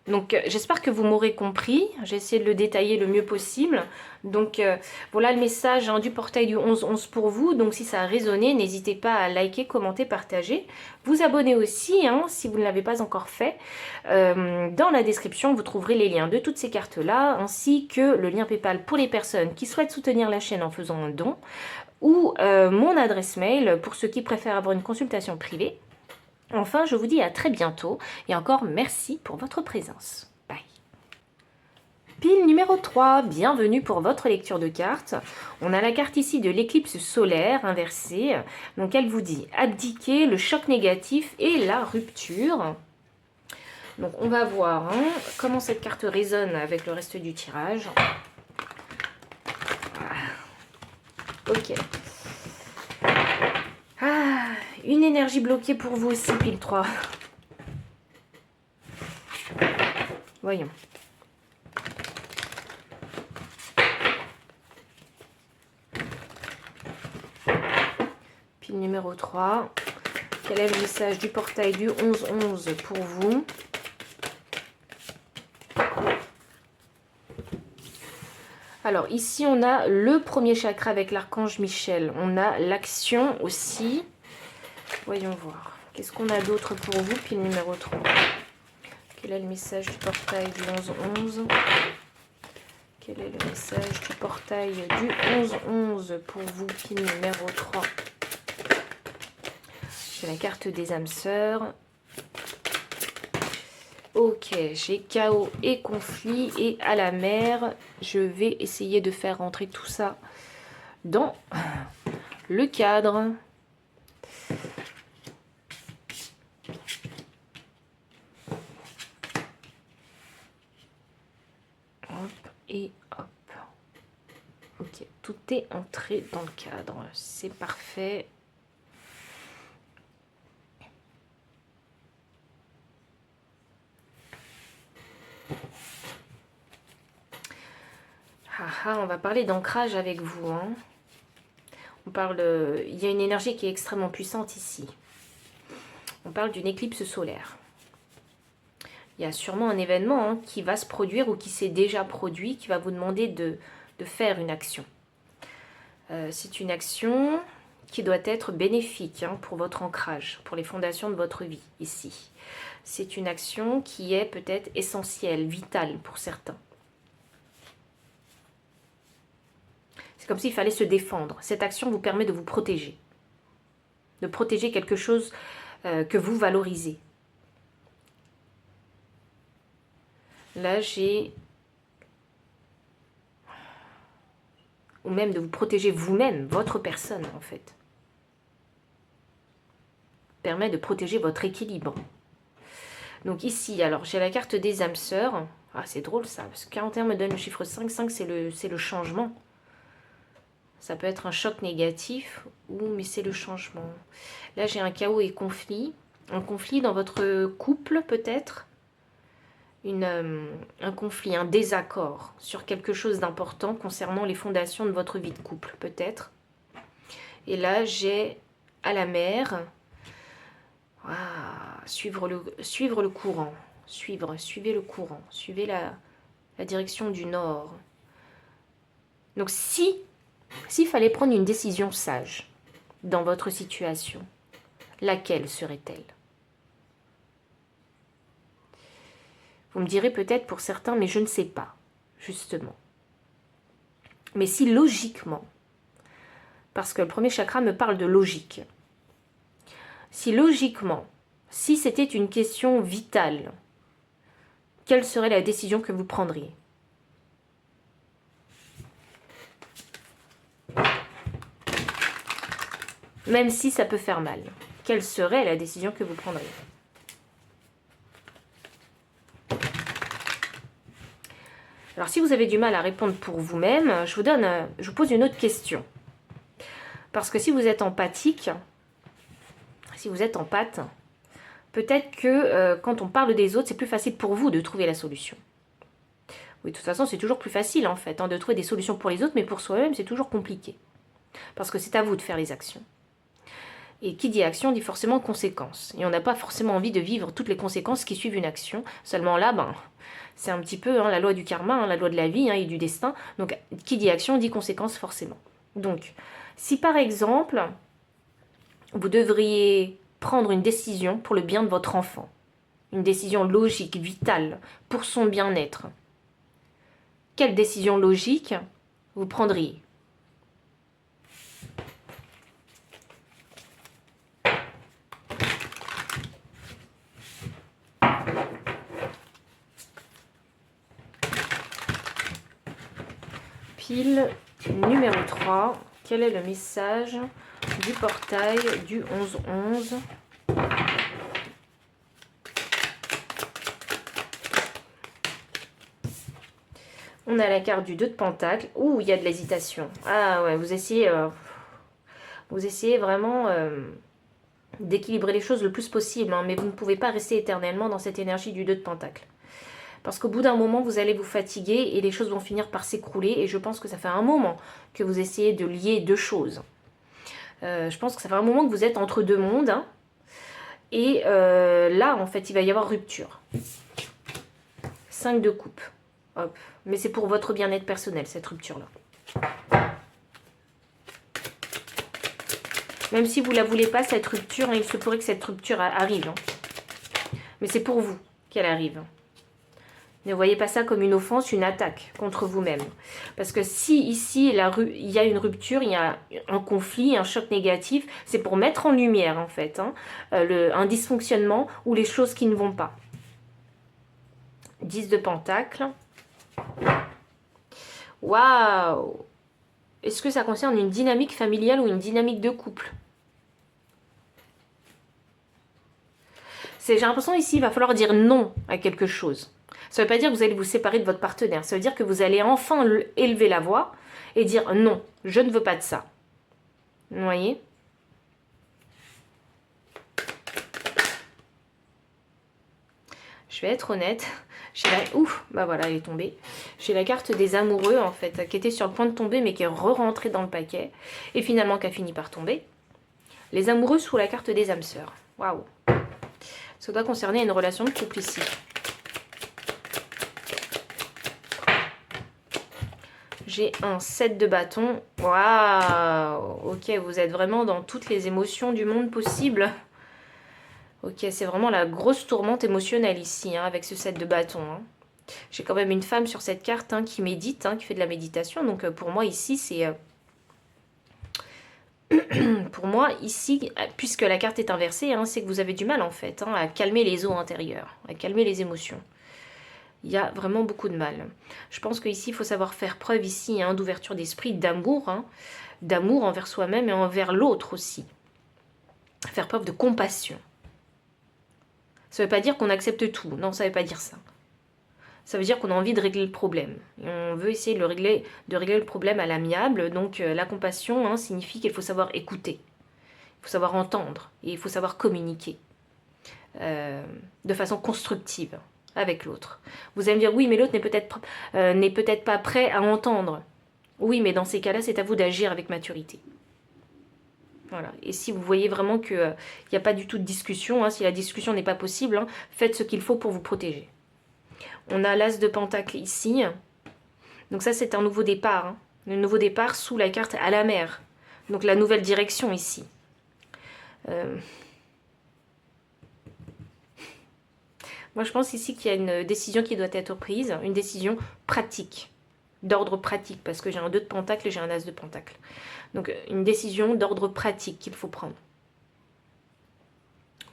Donc j'espère que vous m'aurez compris, j'ai essayé de le détailler le mieux possible. Donc voilà le message du portail du 11-11 pour vous. Donc si ça a résonné, n'hésitez pas à liker, commenter, partager. Vous abonner aussi si vous ne l'avez pas encore fait. Dans la description, vous trouverez les liens de toutes ces cartes-là, ainsi que le lien PayPal pour les personnes qui souhaitent soutenir la chaîne en faisant un don, ou mon adresse mail pour ceux qui préfèrent avoir une consultation privée. Enfin, je vous dis à très bientôt et encore merci pour votre présence. Bye. Pile numéro 3, bienvenue pour votre lecture de cartes. On a la carte ici de l'éclipse solaire inversée. Donc elle vous dit abdiquer, le choc négatif et la rupture. Donc on va voir comment cette carte résonne avec le reste du tirage. Ok. Une énergie bloquée pour vous aussi, pile 3. Voyons. Pile numéro 3. Quel est le message du portail du 11-11 pour vous? Alors ici on a le premier chakra avec l'archange Michel. On a l'action aussi. Voyons voir. Qu'est-ce qu'on a d'autre pour vous, pile numéro 3? Quel est le message du portail du 11-11? Quel est le message du portail du 11-11 pour vous, pile numéro 3? J'ai la carte des âmes sœurs. Ok, j'ai chaos et conflit et à la mer. Je vais essayer de faire rentrer tout ça dans le cadre. Hop et hop. Ok, tout est entré dans le cadre. C'est parfait. On va parler d'ancrage avec vous. Hein. On parle, il y a une énergie qui est extrêmement puissante ici. On parle d'une éclipse solaire. Il y a sûrement un événement qui va se produire ou qui s'est déjà produit, qui va vous demander de faire une action. C'est une action qui doit être bénéfique pour votre ancrage, pour les fondations de votre vie ici. C'est une action qui est peut-être essentielle, vitale pour certains. C'est comme s'il fallait se défendre. Cette action vous permet de vous protéger. De protéger quelque chose que vous valorisez. Là, j'ai... Ou même de vous protéger vous-même, votre personne, en fait. Permet de protéger votre équilibre. Donc ici, alors, j'ai la carte des âmes sœurs. Ah, c'est drôle ça, parce que 41 me donne le chiffre 5. 5, c'est le changement. Ça peut être un choc négatif, mais c'est le changement. Là, j'ai un chaos et conflit. Un conflit dans votre couple, peut-être. Un conflit, un désaccord sur quelque chose d'important concernant les fondations de votre vie de couple, peut-être. Et là, j'ai à la mer, suivre le courant, suivez le courant, suivez la direction du nord. Donc, s'il fallait prendre une décision sage dans votre situation, laquelle serait-elle ? Vous me direz peut-être pour certains, mais je ne sais pas, justement. Mais si logiquement, parce que le premier chakra me parle de logique, si logiquement, si c'était une question vitale, quelle serait la décision que vous prendriez ? Même si ça peut faire mal, quelle serait la décision que vous prendriez ? Alors, si vous avez du mal à répondre pour vous-même, je vous pose une autre question. Parce que si vous êtes empathique, peut-être que quand on parle des autres, c'est plus facile pour vous de trouver la solution. Oui, de toute façon, c'est toujours plus facile, en fait, de trouver des solutions pour les autres, mais pour soi-même, c'est toujours compliqué. Parce que c'est à vous de faire les actions. Et qui dit action dit forcément conséquences. Et on n'a pas forcément envie de vivre toutes les conséquences qui suivent une action. Seulement là, c'est un petit peu la loi du karma, la loi de la vie et du destin. Donc, qui dit action dit conséquences forcément. Donc, si par exemple, vous devriez prendre une décision pour le bien de votre enfant, une décision logique, vitale, pour son bien-être, quelle décision logique vous prendriez ? Pile numéro 3, quel est le message du portail du 11-11 ? On a la carte du 2 de Pentacle. Ouh, il y a de l'hésitation. Ah ouais, vous essayez vraiment d'équilibrer les choses le plus possible, mais vous ne pouvez pas rester éternellement dans cette énergie du 2 de Pentacle. Parce qu'au bout d'un moment, vous allez vous fatiguer et les choses vont finir par s'écrouler. Et je pense que ça fait un moment que vous essayez de lier deux choses. Je pense que ça fait un moment que vous êtes entre deux mondes. Et là, en fait, il va y avoir rupture. 5 de coupe. Hop. Mais c'est pour votre bien-être personnel, cette rupture-là. Même si vous ne la voulez pas, cette rupture, il se pourrait que cette rupture arrive. Mais c'est pour vous qu'elle arrive. Ne voyez pas ça comme une offense, une attaque contre vous-même. Parce que si ici, il y a une rupture, il y a un conflit, un choc négatif, c'est pour mettre en lumière, en fait, hein, un dysfonctionnement ou les choses qui ne vont pas. 10 de Pentacle. Waouh! Est-ce que ça concerne une dynamique familiale ou une dynamique de couple? J'ai l'impression ici, il va falloir dire non à quelque chose. Ça ne veut pas dire que vous allez vous séparer de votre partenaire. Ça veut dire que vous allez enfin élever la voix et dire non, je ne veux pas de ça. Vous voyez? Je vais être honnête. Ouf, bah voilà, elle est tombée. J'ai la carte des amoureux, en fait, qui était sur le point de tomber, mais qui est re-rentrée dans le paquet. Et finalement, qui a fini par tomber. Les amoureux sous la carte des âmes sœurs. Waouh. Ça doit concerner une relation de couple ici. J'ai un 7 de bâton. Waouh. Ok, vous êtes vraiment dans toutes les émotions du monde possible. Ok, c'est vraiment la grosse tourmente émotionnelle ici, hein, avec ce 7 de bâton. Hein. J'ai quand même une femme sur cette carte hein, qui médite, hein, qui fait de la méditation. Donc pour moi ici, c'est... pour moi ici, puisque la carte est inversée, hein, c'est que vous avez du mal en fait hein, à calmer les eaux intérieures, à calmer les émotions. Il y a vraiment beaucoup de mal. Je pense qu'ici, il faut savoir faire preuve ici hein, d'ouverture d'esprit, d'amour, hein, d'amour envers soi-même et envers l'autre aussi. Faire preuve de compassion. Ça ne veut pas dire qu'on accepte tout. Non, ça ne veut pas dire ça. Ça veut dire qu'on a envie de régler le problème. Et on veut essayer de régler le problème à l'amiable. Donc la compassion hein, signifie qu'il faut savoir écouter. Il faut savoir entendre. Et il faut savoir communiquer. De façon constructive avec l'autre. Vous allez me dire, oui, mais l'autre n'est peut-être pas prêt à entendre. Oui, mais dans ces cas-là, c'est à vous d'agir avec maturité. Voilà. Et si vous voyez vraiment qu'il n'y a pas du tout de discussion, hein, si la discussion n'est pas possible, hein, faites ce qu'il faut pour vous protéger. On a l'As de Pentacle ici. Donc ça, c'est un nouveau départ. Hein. Le nouveau départ sous la carte à la mer. Donc la nouvelle direction ici. Moi, je pense ici qu'il y a une décision qui doit être prise. Une décision pratique. D'ordre pratique. Parce que j'ai un 2 de Pentacle et j'ai un As de Pentacle. Donc une décision d'ordre pratique qu'il faut prendre.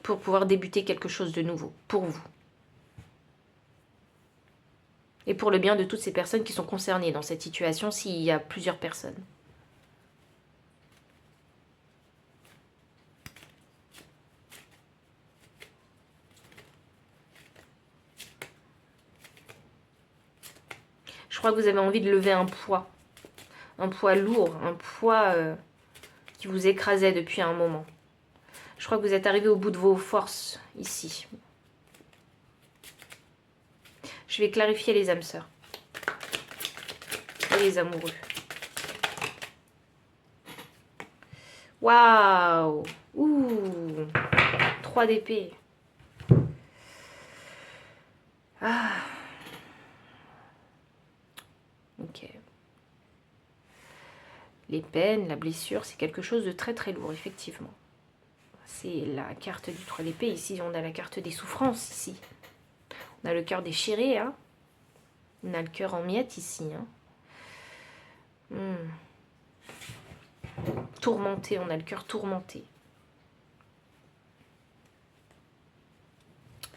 Pour pouvoir débuter quelque chose de nouveau. Pour vous. Et pour le bien de toutes ces personnes qui sont concernées dans cette situation, s'il y a plusieurs personnes. Je crois que vous avez envie de lever un poids lourd, un poids qui vous écrasait depuis un moment. Je crois que vous êtes arrivé au bout de vos forces ici. Je vais clarifier les âmes sœurs. Et les amoureux. Waouh! Ouh! 3 d'épée. Ah! Ok. Les peines, la blessure, c'est quelque chose de très très lourd, effectivement. C'est la carte du 3 d'épée. Ici, on a la carte des souffrances, ici. On a le cœur déchiré, hein. On a le cœur en miettes, ici, hein. Tourmenté, on a le cœur tourmenté.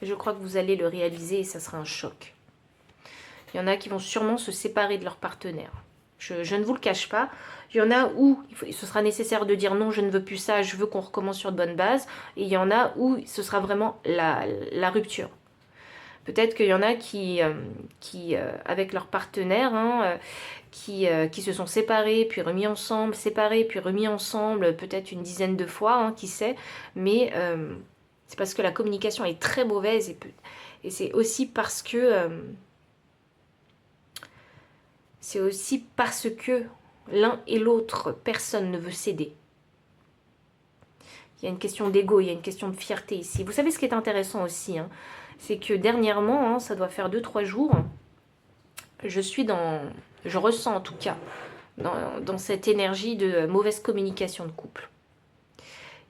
Je crois que vous allez le réaliser et ça sera un choc. Il y en a qui vont sûrement se séparer de leur partenaire. Je ne vous le cache pas. Il y en a où ce sera nécessaire de dire non, je ne veux plus ça, je veux qu'on recommence sur de bonnes bases. Et il y en a où ce sera vraiment la rupture. Peut-être qu'il y en a qui avec leur partenaire, hein, qui se sont séparés, puis remis ensemble, séparés, puis remis ensemble, peut-être une dizaine de fois, hein, qui sait. Mais c'est parce que la communication est très mauvaise et c'est aussi parce que... l'un et l'autre personne ne veut céder. Il y a une question d'ego, il y a une question de fierté ici. Vous savez ce qui est intéressant aussi, hein, c'est que dernièrement, hein, ça doit faire 2-3 jours, je ressens en tout cas, dans cette énergie de mauvaise communication de couple.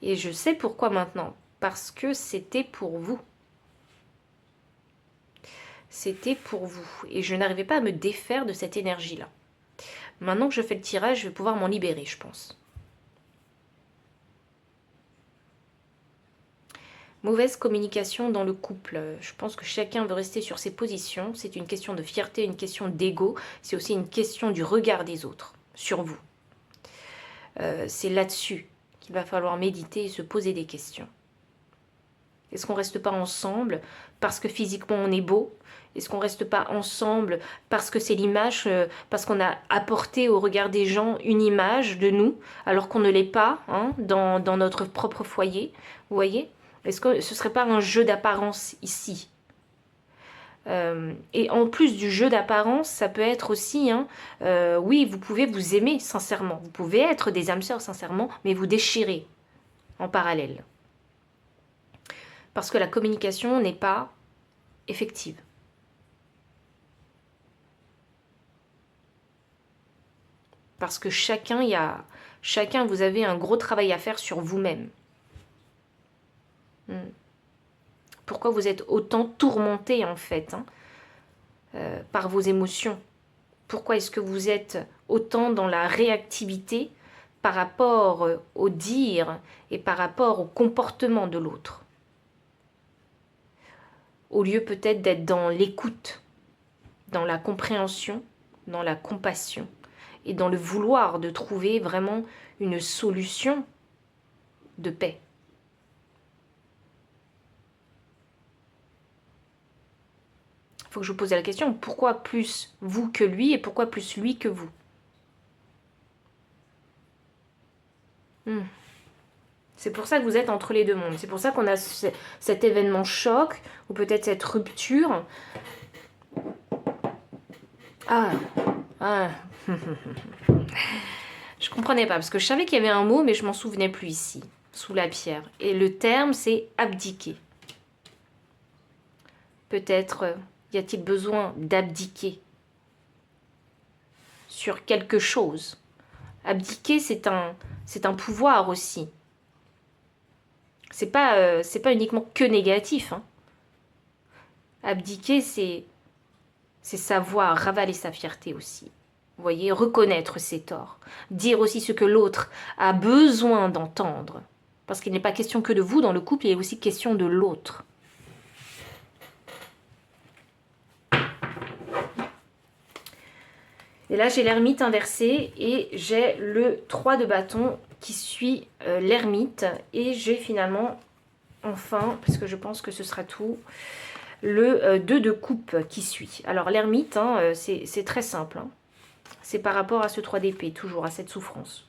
Et je sais pourquoi maintenant. Parce que c'était pour vous. c'était pour vous. Et je n'arrivais pas à me défaire de cette énergie-là. Maintenant que je fais le tirage, je vais pouvoir m'en libérer, je pense. Mauvaise communication dans le couple. Je pense que chacun veut rester sur ses positions. C'est une question de fierté, une question d'ego. C'est aussi une question du regard des autres sur vous. C'est là-dessus qu'il va falloir méditer et se poser des questions. Est-ce qu'on ne reste pas ensemble parce que physiquement on est beau? Est-ce qu'on ne reste pas ensemble parce que c'est l'image, parce qu'on a apporté au regard des gens une image de nous, alors qu'on ne l'est pas hein, dans notre propre foyer? Vous voyez? Est-ce que ce ne serait pas un jeu d'apparence ici? Et en plus du jeu d'apparence, ça peut être aussi, hein, oui, vous pouvez vous aimer sincèrement, vous pouvez être des âmes sœurs sincèrement, mais vous déchirer en parallèle. Parce que la communication n'est pas effective. Parce que chacun, vous avez un gros travail à faire sur vous-même. Pourquoi vous êtes autant tourmenté en fait hein, par vos émotions? Pourquoi est-ce que vous êtes autant dans la réactivité par rapport au dire et par rapport au comportement de l'autre? Au lieu peut-être d'être dans l'écoute, dans la compréhension, dans la compassion et dans le vouloir de trouver vraiment une solution de paix. Il faut que je vous pose la question, pourquoi plus vous que lui et pourquoi plus lui que vous? C'est pour ça que vous êtes entre les deux mondes. C'est pour ça qu'on a cet événement choc ou peut-être cette rupture. Ah. Je comprenais pas parce que je savais qu'il y avait un mot mais je m'en souvenais plus ici, sous la pierre. Et le terme c'est abdiquer. Peut-être y a-t-il besoin d'abdiquer sur quelque chose. Abdiquer c'est un pouvoir aussi. C'est pas uniquement que négatif. Hein. Abdiquer, c'est savoir ravaler sa fierté aussi. Vous voyez, reconnaître ses torts. Dire aussi ce que l'autre a besoin d'entendre. Parce qu'il n'est pas question que de vous dans le couple, il est aussi question de l'autre. Et là, j'ai l'ermite inversé et j'ai le 3 de bâton qui suit l'ermite. Et j'ai finalement, enfin, parce que je pense que ce sera tout, le 2 de coupe qui suit. Alors l'ermite, hein, c'est très simple. Hein. C'est par rapport à ce 3 d'épée, toujours à cette souffrance.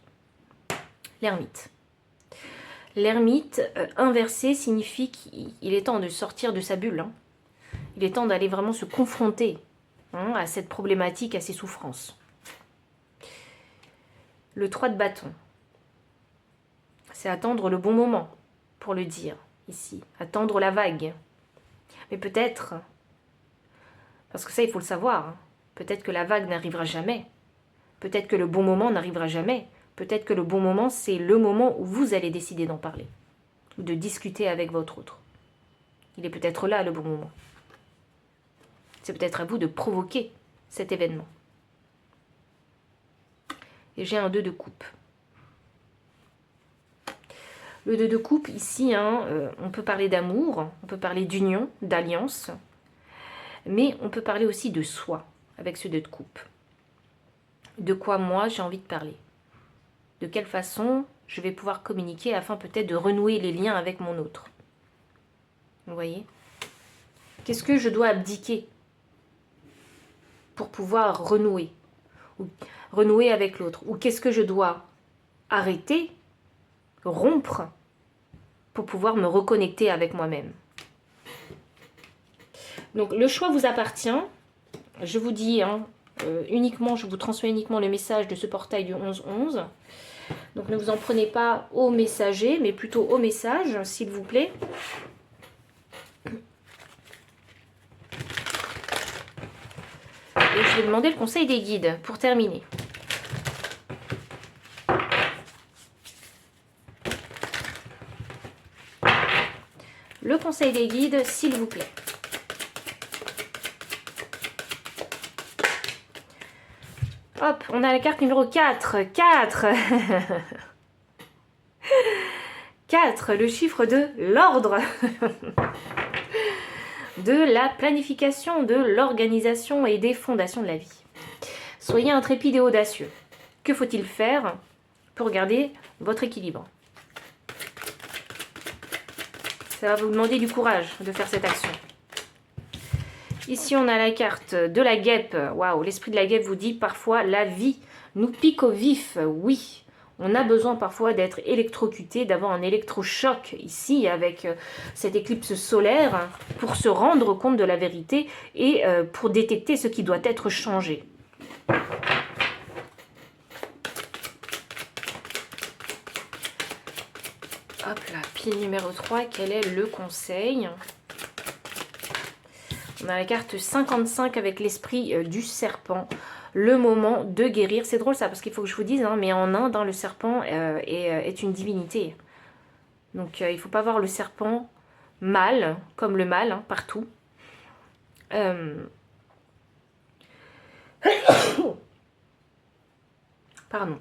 L'ermite. L'ermite inversé signifie qu'il est temps de sortir de sa bulle. Hein. Il est temps d'aller vraiment se confronter hein, à cette problématique, à ces souffrances. Le 3 de bâton. C'est attendre le bon moment, pour le dire ici. Attendre la vague. Mais peut-être, parce que ça il faut le savoir, hein, peut-être que la vague n'arrivera jamais. Peut-être que le bon moment n'arrivera jamais. Peut-être que le bon moment, c'est le moment où vous allez décider d'en parler. Ou de discuter avec votre autre. Il est peut-être là le bon moment. C'est peut-être à vous de provoquer cet événement. Et j'ai un 2 de coupe. Le 2 de coupe, ici, hein, on peut parler d'amour, on peut parler d'union, d'alliance, mais on peut parler aussi de soi avec ce 2 de coupe. De quoi moi j'ai envie de parler? De quelle façon je vais pouvoir communiquer afin peut-être de renouer les liens avec mon autre? Vous voyez? Qu'est-ce que je dois abdiquer pour pouvoir renouer? Ou renouer avec l'autre? Ou qu'est-ce que je dois arrêter, rompre, pour pouvoir me reconnecter avec moi-même? Donc le choix vous appartient. Je vous dis, hein, uniquement, je vous transmets uniquement le message de ce portail du 11-11. Donc ne vous en prenez pas au messager, mais plutôt au message, s'il vous plaît. Et je vais demander le conseil des guides pour terminer. Le conseil des guides, s'il vous plaît. Hop, on a la carte numéro 4. 4 4, le chiffre de l'ordre. De la planification, de l'organisation et des fondations de la vie. Soyez intrépide et audacieux. Que faut-il faire pour garder votre équilibre? Ça va vous demander du courage de faire cette action. Ici, on a la carte de la guêpe. Waouh, l'esprit de la guêpe vous dit parfois la vie nous pique au vif. Oui, on a besoin parfois d'être électrocuté, d'avoir un électrochoc ici avec cette éclipse solaire pour se rendre compte de la vérité et pour détecter ce qui doit être changé. Hop là, pile numéro 3, quel est le conseil? On a la carte 55 avec l'esprit du serpent. Le moment de guérir. C'est drôle ça, parce qu'il faut que je vous dise, hein, mais en Inde, hein, le serpent est une divinité. Donc il ne faut pas voir le serpent mal, comme le mal, hein, partout. Pardon.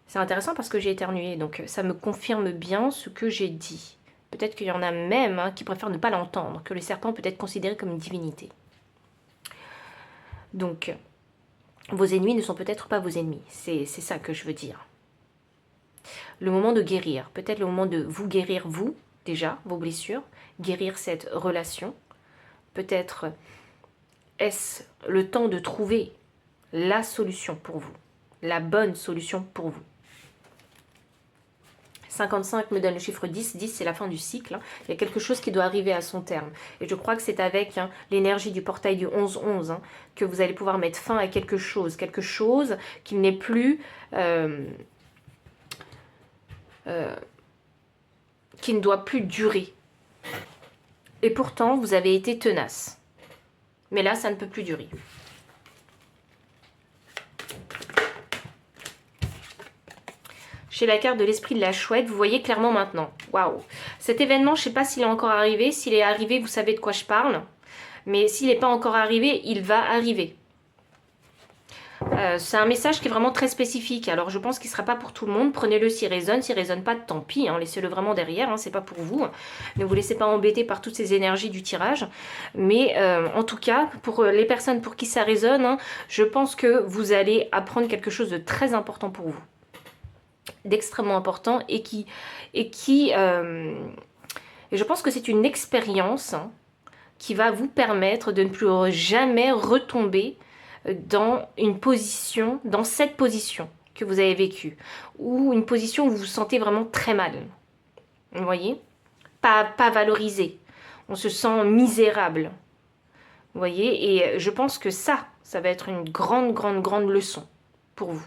C'est intéressant parce que j'ai éternué, donc ça me confirme bien ce que j'ai dit. Peut-être qu'il y en a même qui préfèrent ne pas l'entendre, que le serpent peut être considéré comme une divinité. Donc, vos ennemis ne sont peut-être pas vos ennemis. C'est ça que je veux dire. Le moment de guérir. Peut-être le moment de vous guérir, vous, déjà, vos blessures. Guérir cette relation. Peut-être est-ce le temps de trouver la solution pour vous. La bonne solution pour vous. 55 me donne le chiffre 10. 10, c'est la fin du cycle. Il y a quelque chose qui doit arriver à son terme. Et je crois que c'est avec l'énergie du portail du 11-11 que vous allez pouvoir mettre fin à quelque chose. Quelque chose qui n'est plus... qui ne doit plus durer. Et pourtant, vous avez été tenace. Mais là, ça ne peut plus durer. Chez la carte de l'esprit de la chouette, vous voyez clairement maintenant. Waouh! Cet événement, je ne sais pas s'il est encore arrivé. S'il est arrivé, vous savez de quoi je parle. Mais s'il n'est pas encore arrivé, il va arriver. C'est un message qui est vraiment très spécifique. Alors je pense qu'il ne sera pas pour tout le monde. Prenez-le s'il résonne. S'il ne résonne pas, tant pis. Hein. Laissez-le vraiment derrière. Hein. C'est pas pour vous. Ne vous laissez pas embêter par toutes ces énergies du tirage. Mais en tout cas, pour les personnes pour qui ça résonne, hein, je pense que vous allez apprendre quelque chose de très important pour vous. D'extrêmement important et je pense que c'est une expérience qui va vous permettre de ne plus jamais retomber dans cette position que vous avez vécue, ou une position où vous vous sentez vraiment très mal. Vous voyez, pas valorisé. On se sent misérable. Vous voyez, et je pense que ça va être une grande leçon pour vous.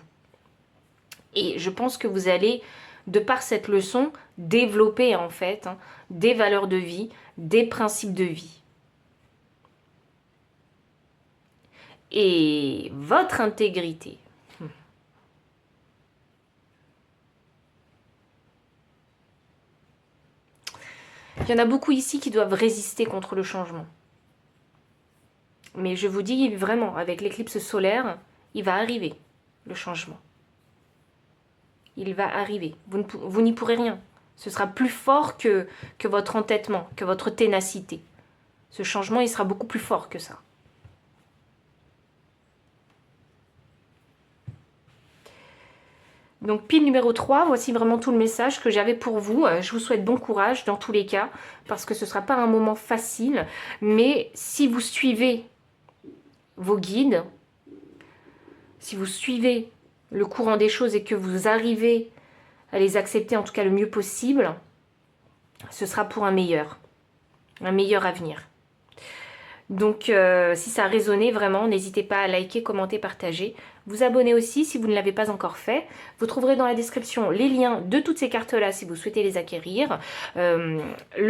Et je pense que vous allez, de par cette leçon, développer en fait des valeurs de vie, des principes de vie. Et votre intégrité. Il y en a beaucoup ici qui doivent résister contre le changement. Mais je vous dis vraiment, avec l'éclipse solaire, il va arriver, le changement. Il va arriver. Vous n'y pourrez rien. Ce sera plus fort que votre entêtement, que votre ténacité. Ce changement, il sera beaucoup plus fort que ça. Donc pile numéro 3, voici vraiment tout le message que j'avais pour vous. Je vous souhaite bon courage dans tous les cas, parce que ce ne sera pas un moment facile. Mais si vous suivez vos guides, si vous suivez le courant des choses et que vous arrivez à les accepter en tout cas le mieux possible, ce sera pour un meilleur avenir. Donc si ça a résonné vraiment, n'hésitez pas à liker, commenter, partager. Vous abonner aussi si vous ne l'avez pas encore fait. Vous trouverez dans la description les liens de toutes ces cartes-là si vous souhaitez les acquérir. Le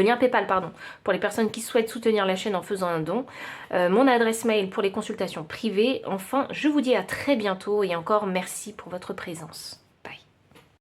lien PayPal, pardon, pour les personnes qui souhaitent soutenir la chaîne en faisant un don. Mon adresse mail pour les consultations privées. Enfin, je vous dis à très bientôt et encore merci pour votre présence.